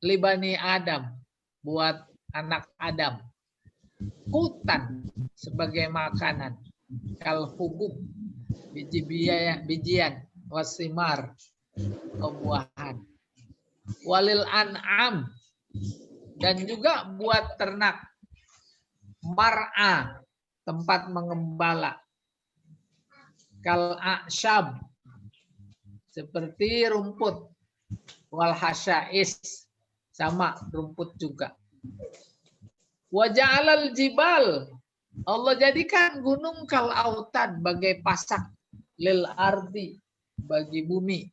libani Adam, buat anak Adam, hutan sebagai makanan, kal hubub, bijian, wasimar, buahan, walil an'am, dan juga buat ternak, mar'a, tempat mengembala, kal a'syab, seperti rumput, wal hasya'is, sama rumput juga. Wa ja'alal jibal, Allah jadikan gunung kal autad, bagai pasak, lil ardi, bagi bumi,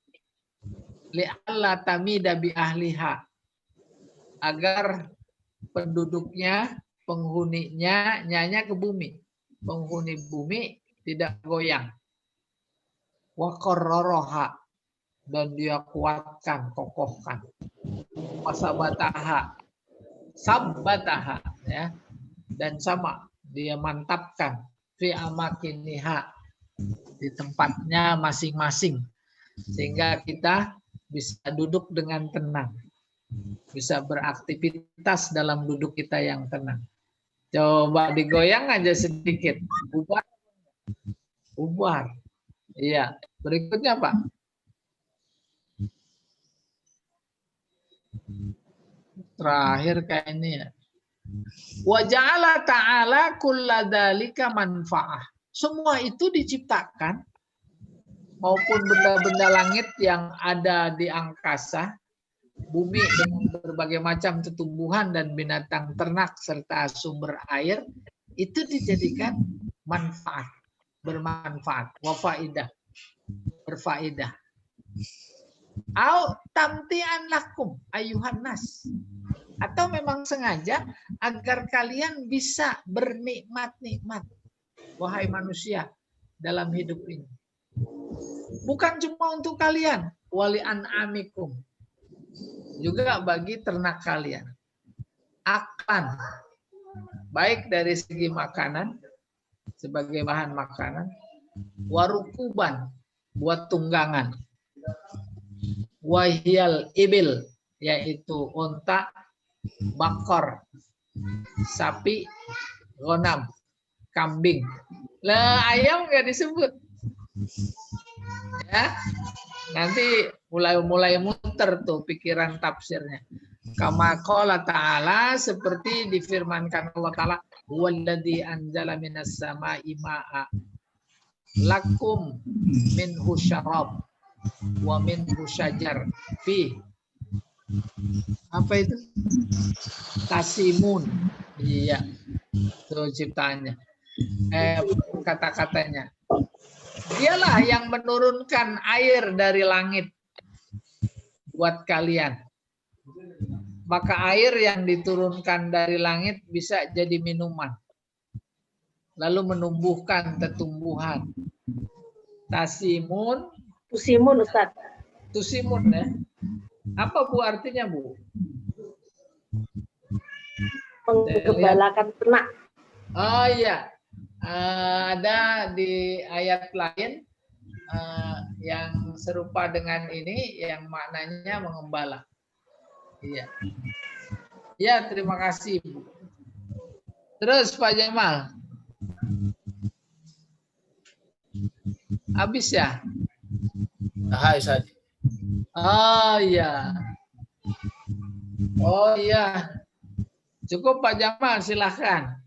li'alla tamida bi ahliha, agar penduduknya, penghuninya nyanya ke bumi, penghuni bumi tidak goyang. Wa qarraraha, dan dia kuatkan, kokohkan. Wasabataha, sabbataha, ya, dan sama dia mantapkan, fi amakiniha, di tempatnya masing-masing, sehingga kita bisa duduk dengan tenang, bisa beraktivitas dalam duduk kita yang tenang. Coba digoyang aja sedikit, bubar, bubar. Iya, berikutnya Pak. Terakhir kayak ini ya. Wa ja'ala ta'ala kulla dzalika manfaah. Semua itu diciptakan, maupun benda-benda langit yang ada di angkasa, bumi dengan berbagai macam tumbuhan dan binatang ternak serta sumber air, itu dijadikan manfaat, bermanfaat, wa faidah, berfaedah. Au tamtian lakum ayuhan nas, atau memang sengaja agar kalian bisa bernikmat-nikmat, wahai manusia, dalam hidup ini. Bukan cuma untuk kalian, wali an'amikum, juga bagi ternak kalian. Akan, baik dari segi makanan, sebagai bahan makanan, warukuban, buat tunggangan, wahyal ibil, yaitu unta, bakor, sapi, gonam, kambing. Lah ayam nggak disebut. Ya, nanti mulai muter tuh pikiran tafsirnya. Kama qala ta'ala, seperti difirmankan Allah Ta'ala, huwallazi anzala minas sama'i ma'a lakum minhu syarab wa minhu syajar fi, apa itu? Tasimun. Iya, itu ciptaannya. Kata-katanya. Dialah yang menurunkan air dari langit buat kalian. Maka air yang diturunkan dari langit bisa jadi minuman, lalu menumbuhkan tumbuhan. Tasimun, Tusimun Ustaz. tusimun ya. Apa Bu artinya Bu? Menggembalakan ternak. Oh iya, ada di ayat lain yang serupa dengan ini, yang maknanya mengembala. Iya. Ya, terima kasih, Bu. Terus Pak Jamal. Habis ya? Hai, Ustaz. Oh iya. Oh iya. Cukup Pak Jamal, silahkan.